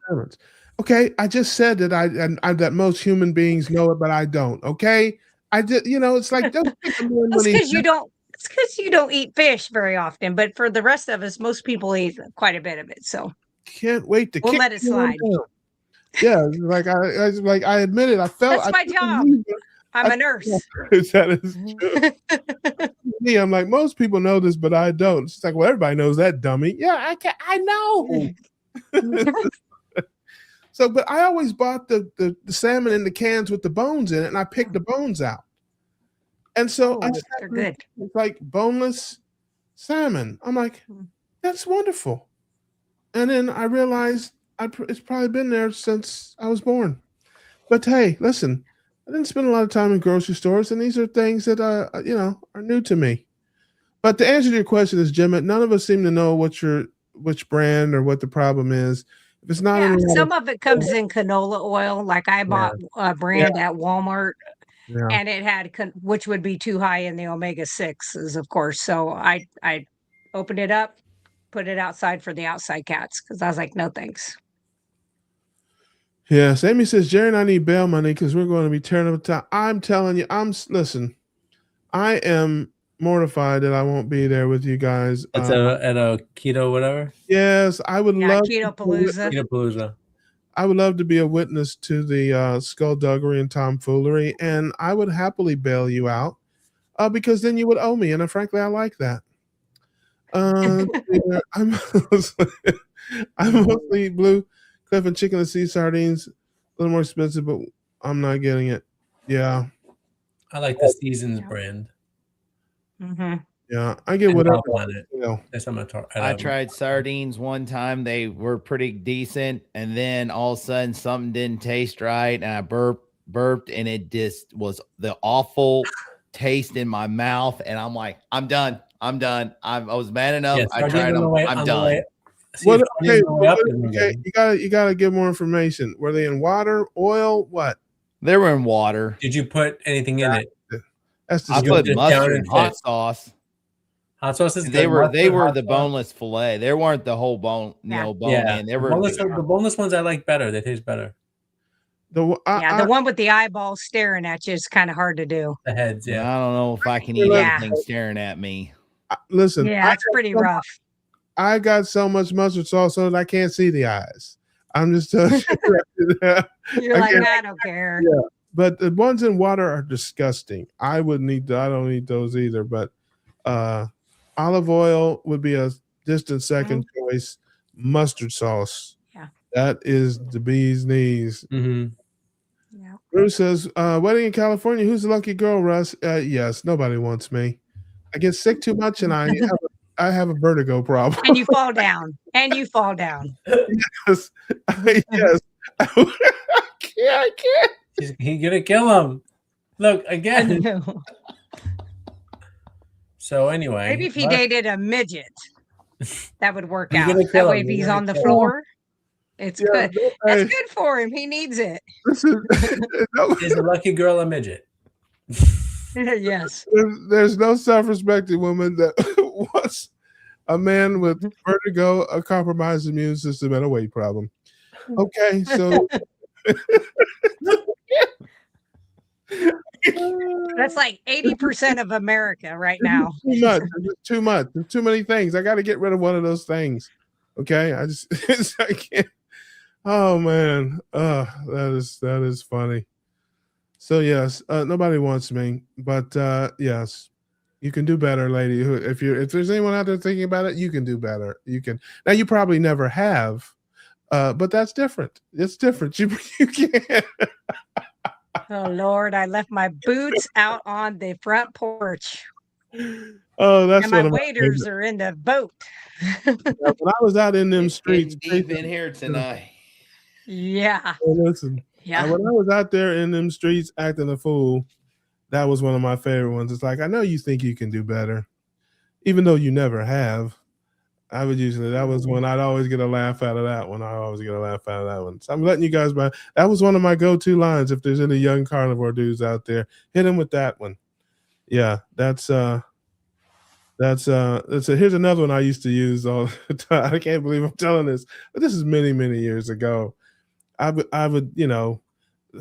Okay. I just said that that most human beings know it, but I don't. Okay. I just, it's like it's because you don't. It's because you don't eat fish very often. But for the rest of us, most people eat quite a bit of it. So can't wait to. We'll let it slide. Yeah, I admit it. I felt that's my job. I'm a nurse. That is true. Me, I'm like most people know this, but I don't. It's like, well, everybody knows that, dummy. Yeah, I know. So, but I always bought the salmon in the cans with the bones in it, and I picked the bones out. And so they're good. It's like boneless salmon. I'm like, that's wonderful. And then I realized it's probably been there since I was born. But hey, listen, I didn't spend a lot of time in grocery stores, and these are things that are new to me. But to answer your question is, Jim, none of us seem to know which brand or what the problem is. If it's not some of it comes in canola oil. Like I bought a brand at Walmart, and it had which would be too high in the omega-6s, of course. So I opened it up, put it outside for the outside cats because I was like, no thanks. Yes, Amy says, Jerry and I need bail money because we're going to be tearing up time. I'm telling you, listen, I am mortified that I won't be there with you guys. It's at a keto whatever. Yes, I would love Keto Palooza. Keto Palooza. I would love to be a witness to the skullduggery and tomfoolery, and I would happily bail you out because then you would owe me, and frankly, I like that. I'm mostly blue Cliff and chicken and sea sardines, a little more expensive, but I'm not getting it. Yeah, I like the Seasons brand. Mm-hmm. Yeah, I get whatever. I tried sardines one time. They were pretty decent. And then all of a sudden something didn't taste right. And I burped burped, and it just was the awful taste in my mouth. And I'm like, I'm done. I was mad enough. I tried them. I'm done. What? Okay, you gotta give more information. Were they in water, oil, what? They were in water. Did you put anything in it? That's I put mustard and hot sauce. Hot sauce is good. They were the boneless fillet. They weren't the whole bone, bone in. They were the boneless ones I like better. They taste better. The one with the eyeballs staring at you is kind of hard to do. The heads, yeah. I don't know if I can eat anything staring at me. Listen, that's pretty rough. I got so much mustard sauce on it I can't see the eyes. I'm just telling you. You're like, I don't care. Yeah, but the ones in water are disgusting. I wouldn't eat. I don't eat those either. But olive oil would be a distant second choice. Mustard sauce. Yeah, that is the bee's knees. Mm-hmm. Yeah. Bruce says, "Wedding in California. Who's the lucky girl, Russ?" Yes, nobody wants me. I get sick too much, and I have a vertigo problem. And you fall down. Yes. Yes. I can't. He's gonna kill him. Look again. So anyway, maybe if he dated a midget, that would work out. That way, if he's on the floor, it's good. That's good for him. He needs it. Is a lucky girl a midget? Yes. There's no self-respecting woman that wants a man with vertigo, a compromised immune system, and a weight problem. Okay, so that's like 80% of America right now. Too much. There's too many things. I got to get rid of one of those things. Okay, I can't. Oh man, that is funny. So yes, nobody wants me, but yes, you can do better, lady. If there's anyone out there thinking about it, you can do better. You can. Now you probably never have, but that's different. It's different. You can't. Oh Lord, I left my boots out on the front porch. Oh, that's and my waiters are in the boat. When I was out in them streets, deep in here tonight. Yeah. Oh, listen. Yeah. When I was out there in them streets acting a fool, that was one of my favorite ones. It's like, I know you think you can do better, even though you never have. That was when I'd always get a laugh out of that one. So I'm letting you guys by. That was one of my go-to lines. If there's any young carnivore dudes out there, hit them with that one. Yeah, that's here's another one I used to use all the time. I can't believe I'm telling this, but this is many, many years ago. I would, the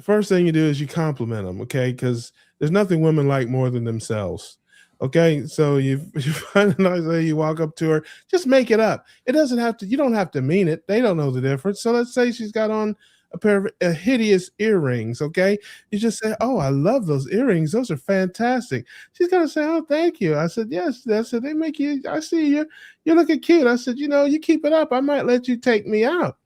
first thing you do is you compliment them, okay? Because there's nothing women like more than themselves. Okay, so you find a nice lady, you walk up to her, just make it up. It doesn't have to, you don't have to mean it. They don't know the difference. So let's say she's got on a pair of hideous earrings, okay? You just say, "Oh, I love those earrings. Those are fantastic." She's gonna say, "Oh, thank you." I said, "Yes." I said, "They make you, I see you're looking cute." I said, "You keep it up. I might let you take me out."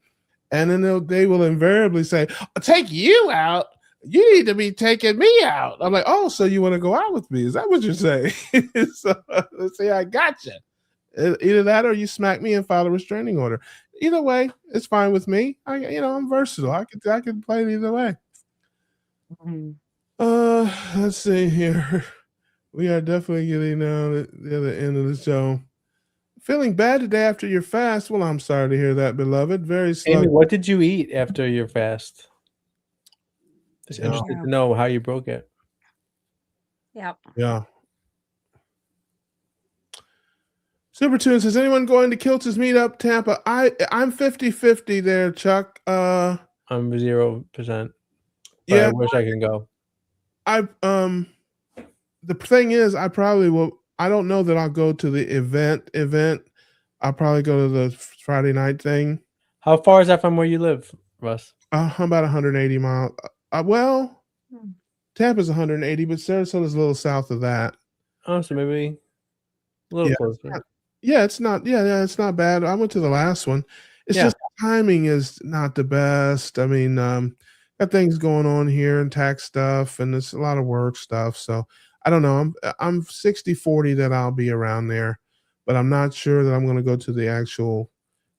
And then they will invariably say, "Take you out? You need to be taking me out." I'm like, "Oh, so you want to go out with me? Is that what you're saying?" So let's say I got you. Either that or you smack me and file a restraining order. Either way, it's fine with me. I'm versatile. I can play it either way. Mm-hmm. Let's see here. We are definitely getting down at the other end of the show. Feeling bad today after your fast? Well, I'm sorry to hear that, beloved. Very slow. Amy, what did you eat after your fast? Just interested to know how you broke it. Yep. Yeah. Super Tune says, anyone going to Kiltz's meetup, Tampa? I'm 50-50 there, Chuck. I'm 0%. Yeah. I wish I can go. The thing is, I probably will. I don't know that I'll go to the event. I'll probably go to the Friday night thing. How far is that from where you live, Russ? About 180 miles. Well, Tampa's 180, but Sarasota's a little south of that. Oh, so maybe a little closer. Yeah, it's not. Yeah, it's not bad. I went to the last one. It's just the timing is not the best. I mean, got things going on here and tax stuff, and it's a lot of work stuff. So I don't know. I'm 60-40 that I'll be around there, but I'm not sure that I'm going to go to the actual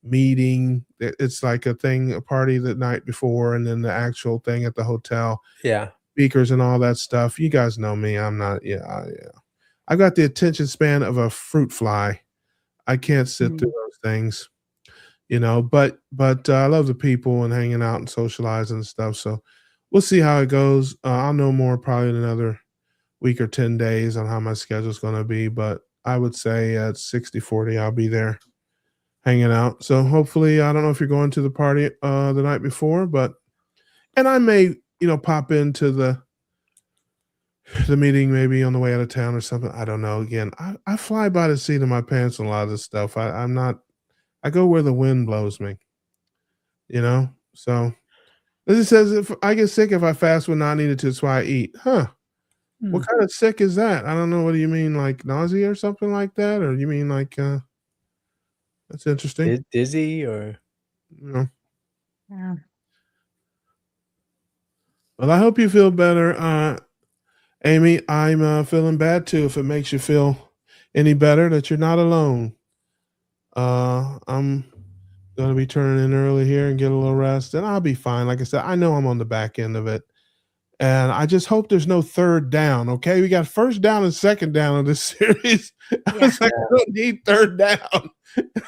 meeting. It's like a thing, a party the night before, and then the actual thing at the hotel. Yeah. Speakers and all that stuff. You guys know me. I'm not. I got the attention span of a fruit fly. I can't sit through those things, but I love the people and hanging out and socializing and stuff. So we'll see how it goes. I'll know more probably in another week or 10 days on how my schedule's going to be, but I would say at 60-40, I'll be there hanging out. So hopefully, I don't know if you're going to the party the night before, and I may, pop into the meeting maybe on the way out of town or something. I don't know. Again, I fly by the seat of my pants on a lot of this stuff. I'm not, I go where the wind blows me, So this says if I get sick if I fast when not needed to, that's why I eat. Huh. What kind of sick is that? I don't know. What do you mean, like nausea or something like that? Or you mean like that's interesting. Dizzy or Yeah. Well, I hope you feel better. Amy, I'm feeling bad too. If it makes you feel any better, that you're not alone. I'm gonna be turning in early here and get a little rest, and I'll be fine. Like I said, I know I'm on the back end of it, and I just hope there's no third down. Okay, we got first down and second down of this series. I was like, I don't need third down.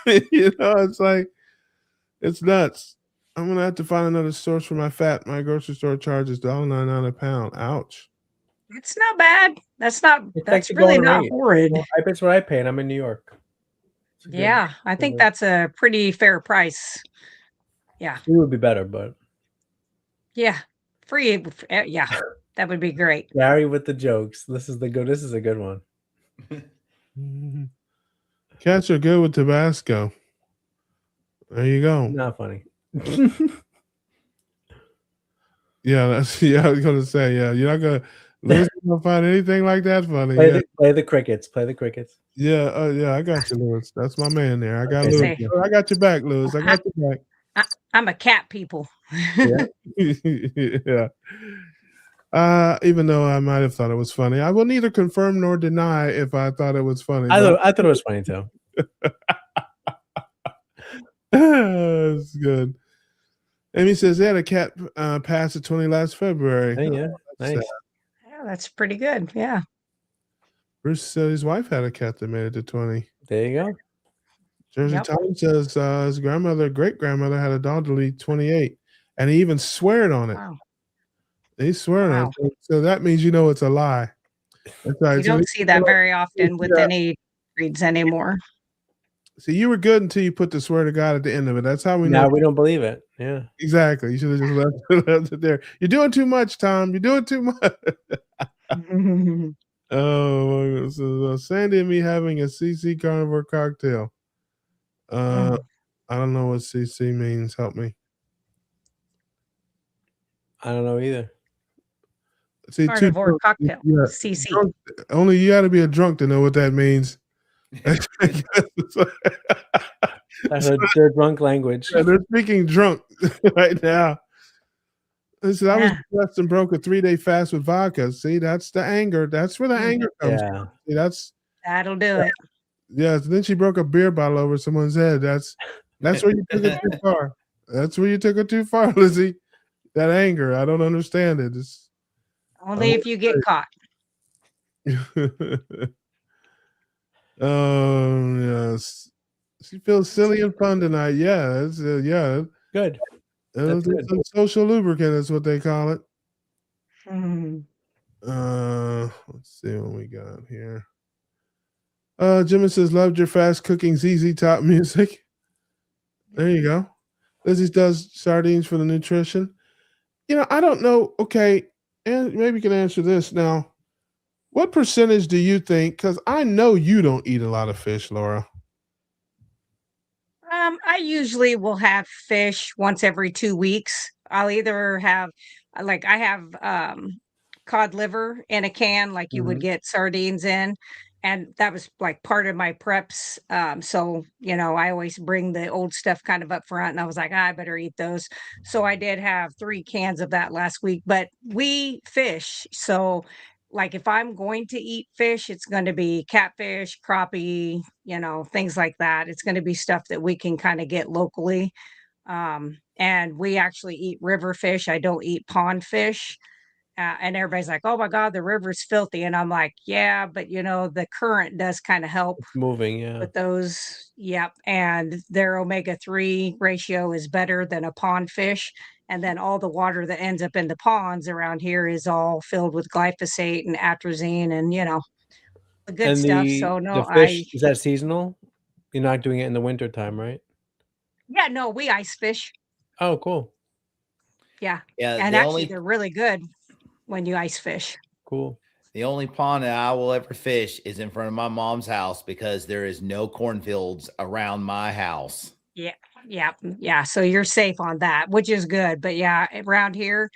It's like it's nuts. I'm gonna have to find another source for my fat. My grocery store charges $1.99 a pound. Ouch. It's not bad. That's actually really going not rate. horrid. Well, that's what I pay, and I'm in New York. Yeah, I think that's a pretty fair price. Yeah. It would be better, but Yeah. Free. Yeah. That would be great. Gary with the jokes. This is a good one. Cats are good with Tabasco. There you go. Not funny. Yeah, I was gonna say, you're not gonna find anything like that funny. Play the crickets. Play the crickets. Yeah, I got you, Lewis. That's my man there. I got Okay, Lewis. I got your back, Lewis. I got your back. I'm a cat people. Yeah. Yeah. Even though I might have thought it was funny, I will neither confirm nor deny if I thought it was funny. I thought it was funny too. That's good. Amy says they had a cat pass at 20 last February. Hey, yeah, nice. Yeah, that's pretty good. Yeah. Bruce said his wife had a cat that made it to 20. There you go. Jersey Tom says his great grandmother had a dog to lead 28, and he even sweared on it. Wow. He swear on it. So that means it's a lie. That's right. You don't see that very often with any breeds anymore. See, you were good until you put the swear to God at the end of it. That's how we know. Now we don't believe it. Yeah. Exactly. You should have just left it there. You're doing too much, Tom. You're doing too much. Oh, so Sandy and me having a CC carnivore cocktail. I don't know what CC means. Help me. I don't know either. See, carnivore cocktail. Yeah, CC. Only you got to be a drunk to know what that means. That's their drunk language. Yeah, they're speaking drunk right now. Listen, I was blessed and broke a 3-day fast with vodka. See, that's the anger. That's where the anger comes from. See, that'll do it. Yeah. So then she broke a beer bottle over someone's head. That's where you took it too far. That's where you took it too far, Lizzie. That anger. I don't understand it. It's only if you get caught. Yes. She feels silly and fun tonight. Yeah, it's good. It's a social lubricant is what they call it. Let's see what we got here. Jimmy says, loved your fast cooking ZZ Top music. There you go. Lizzie does sardines for the nutrition. I don't know. Okay, and maybe you can answer this now. What percentage do you think? Because I know you don't eat a lot of fish, Laura. I usually will have fish once every 2 weeks. I'll either have, I have cod liver in a can, like you would get sardines in. And that was like part of my preps. So, I always bring the old stuff kind of up front, and I was like, I better eat those. So I did have 3 cans of that last week, but we fish. So like if I'm going to eat fish, it's going to be catfish, crappie, things like that. It's going to be stuff that we can kind of get locally. And we actually eat river fish. I don't eat pond fish. And everybody's like, "Oh my God, the river's filthy." And I'm like, "Yeah, but the current does kind of help It's moving, yeah. with those." Yep. And their omega-3 ratio is better than a pond fish. And then all the water that ends up in the ponds around here is all filled with glyphosate and atrazine and, the good And stuff. the So no, fish, is that seasonal? You're not doing it in the winter time, right? yeah, no, we ice fish. Oh, cool. Yeah. Yeah, And the actually only they're really good when you ice fish. Cool. the only pond that I will ever fish is in front of my mom's house because there is no cornfields around my house. Yeah. Yeah. Yeah. So you're safe on that, which is good. But yeah, around here,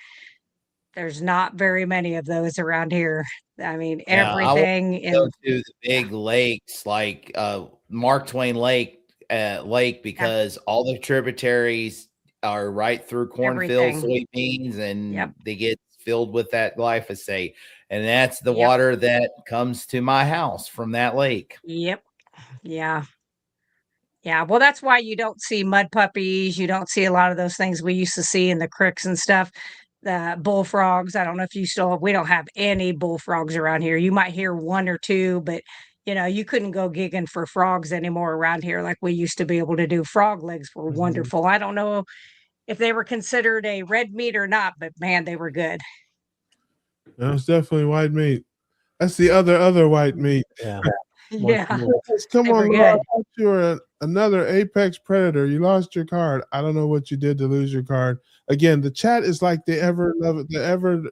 there's not very many of those around here. I mean, Yeah, I want everything to go in to the big lakes like Mark Twain Lake because all the tributaries are right through cornfields, everything. soybeans, and Yep. they get filled with that glyphosate. And that's the Yep. water that comes to my house from that lake. Yep. Yeah. Yeah. Well, that's why you don't see mud puppies. You don't see a lot of those things we used to see in the creeks and stuff. The bullfrogs. I don't know if we don't have any bullfrogs around here. You might hear one or two, but you couldn't go gigging for frogs anymore around here like we used to be able to do. Frog legs were wonderful. I don't know if they were considered a red meat or not, but man, they were good. That was definitely white meat. That's the other white meat. Yeah. Yeah. Come They were on, good. Laura. I thought you were another apex predator. You lost your card. I don't know what you did to lose your card. Again, the chat is like the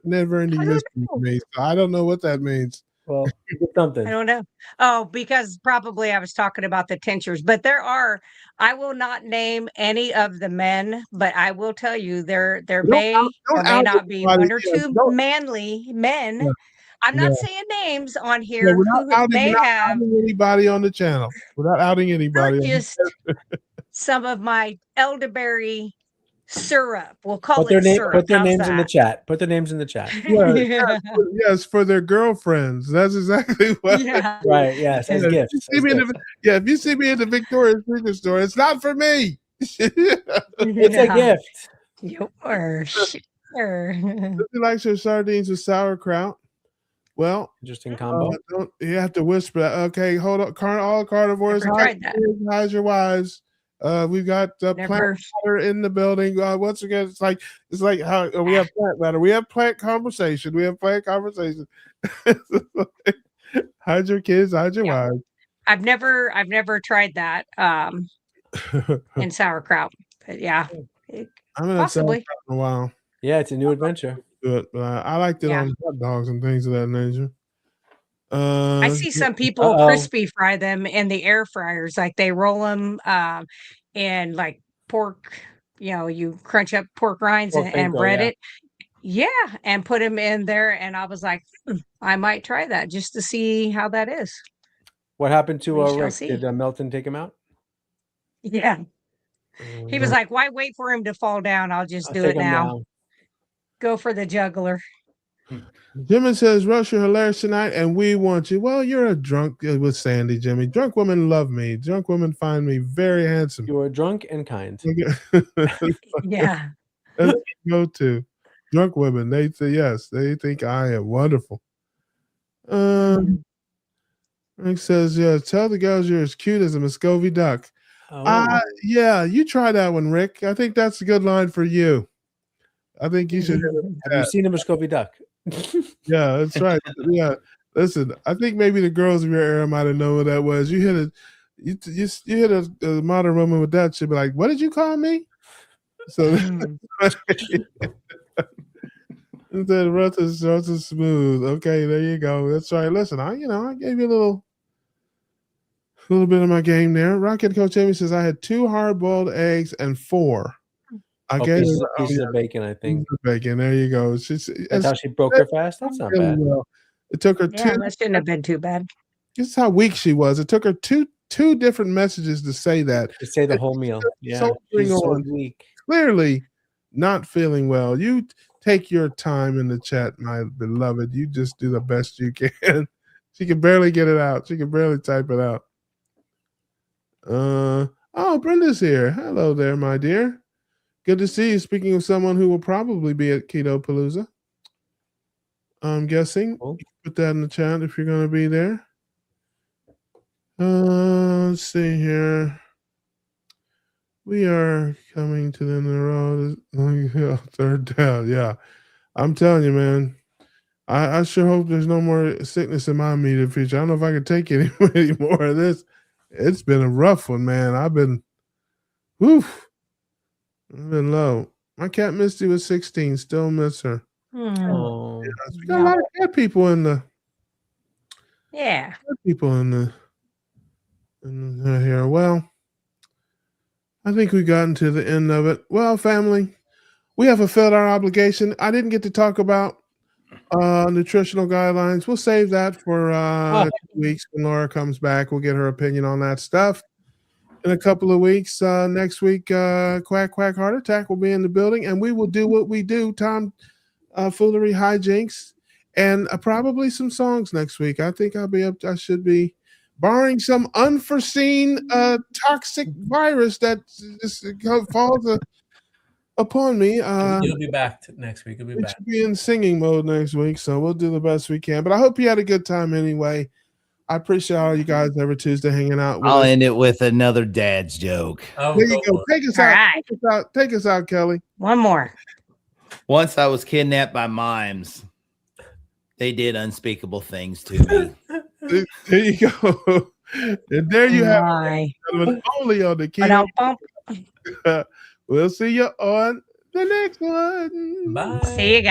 never ending I don't mystery to know. me. So I don't know what that means. Well, you did something. I don't know. Oh, because probably I was talking about the tinctures, but I will not name any of the men, but I will tell you there may or may out not be anybody. one or Yeah, two don't- manly men. Yeah, I'm yeah. not saying names on Yeah, here we're not who outing, may have anybody on the channel. We're not outing anybody. purchased some of my elderberry syrup. We'll call Put their it name. syrup. Put their How's names in the that? chat. Put their names in the chat. Yeah, Yeah. yes, for their girlfriends. That's exactly what. Yeah. Right. Yes. As Yeah, gifts. if you As see me in gifts. if you see me in the Victoria's Secret store, it's not for me. It's a gift. Sure. She likes her sardines with sauerkraut. Well, Interesting combo. you have to whisper that. Okay, hold on. All carnivores, Never tried that. how's your wives? We've got plant Never. matter in the building. Once again, it's like how we have plant matter. We have plant conversation. How's your kids? How's your Yeah. wives? I've never tried that in sauerkraut. But yeah, I'm gonna possibly. in a while. Yeah, it's a new adventure. But I liked it Yeah. on hot dogs and things of that nature. I see some people crispy fry them in the air fryers, like they roll them in like pork. You crunch up pork rinds Pork and panko, bread yeah. it. Yeah, and put them in there. And I was like, I might try that just to see how that is. What happened to We shall Rick? see. Did Melton take him out? Yeah. He was like, why wait for him to fall down? I'll just do take it him now. Go for the juggler. Jimmy says, Russ, you're hilarious tonight, and we want you. Well, you're a drunk with Sandy, Jimmy. Drunk women love me. Drunk women find me very handsome. You are drunk and kind. Yeah. That's go to drunk women. They say yes. They think I am wonderful. Rick says, yeah, tell the girls you're as cute as a Muscovy duck. Oh. Yeah, you try that one, Rick. I think that's a good line for you. I think you should. Have you seen a Muscovy duck? Yeah, that's right. Yeah, listen. I think maybe the girls of your era might have known what that was. You hit a modern woman with that. She'd be like, "What did you call me?" So instead, Russ is smooth. Okay, there you go. That's right. Listen, I gave you a little bit of my game there. Rocket Coach Amy says I had 2 hard-boiled eggs and 4. I gave pieces of bacon, I think. Bacon. There you go. That's how she broke her fast. That's not bad. Well. It took her Yeah, that shouldn't have been too bad. This is how weak she was. It took her two different messages to say that. To say the whole meal. Yeah. So She's so on. weak. Clearly not feeling well. You take your time in the chat, my beloved. You just do the best you can. She can barely get it out. She can barely type it out. Oh, Brenda's here. Hello there, my dear. Good to see you. Speaking of someone who will probably be at Keto Palooza, I'm guessing. Cool. You can put that in the chat if you're going to be there. Let's see here. We are coming to the end of the road. Third down. Yeah. I'm telling you, man. I sure hope there's no more sickness in my immediate future. I don't know if I can take any more of this. It's been a rough one, man. I've been low. My cat Misty was 16. Still miss her. Oh, We got a lot of cat people in the Yeah. here. Well, I think we gotten to the end of it. Well, family, we have fulfilled our obligation. I didn't get to talk about nutritional guidelines. We'll save that for 2 weeks when Laura comes back. We'll get her opinion on that stuff. In a couple of weeks, next week, Quack Quack Heart Attack will be in the building, and we will do what we do, Tom Foolery Hijinks, and probably some songs next week. I think I'll be up. I should be, barring some unforeseen toxic virus that just falls upon me. you'll be back next week. You'll be We back. should be in singing mode next week, so we'll do the best we can. But I hope you had a good time anyway. I appreciate all you guys every Tuesday hanging out with I'll us. end it with another dad's joke. Oh, There you go. Take us All out. right. Take us out, Kelly. One more. Once I was kidnapped by mimes. They did unspeakable things to me. There you go. And there you have My. it. Only on the key. Ba-dum-bum. We'll see you on the next one. Bye. See you guys.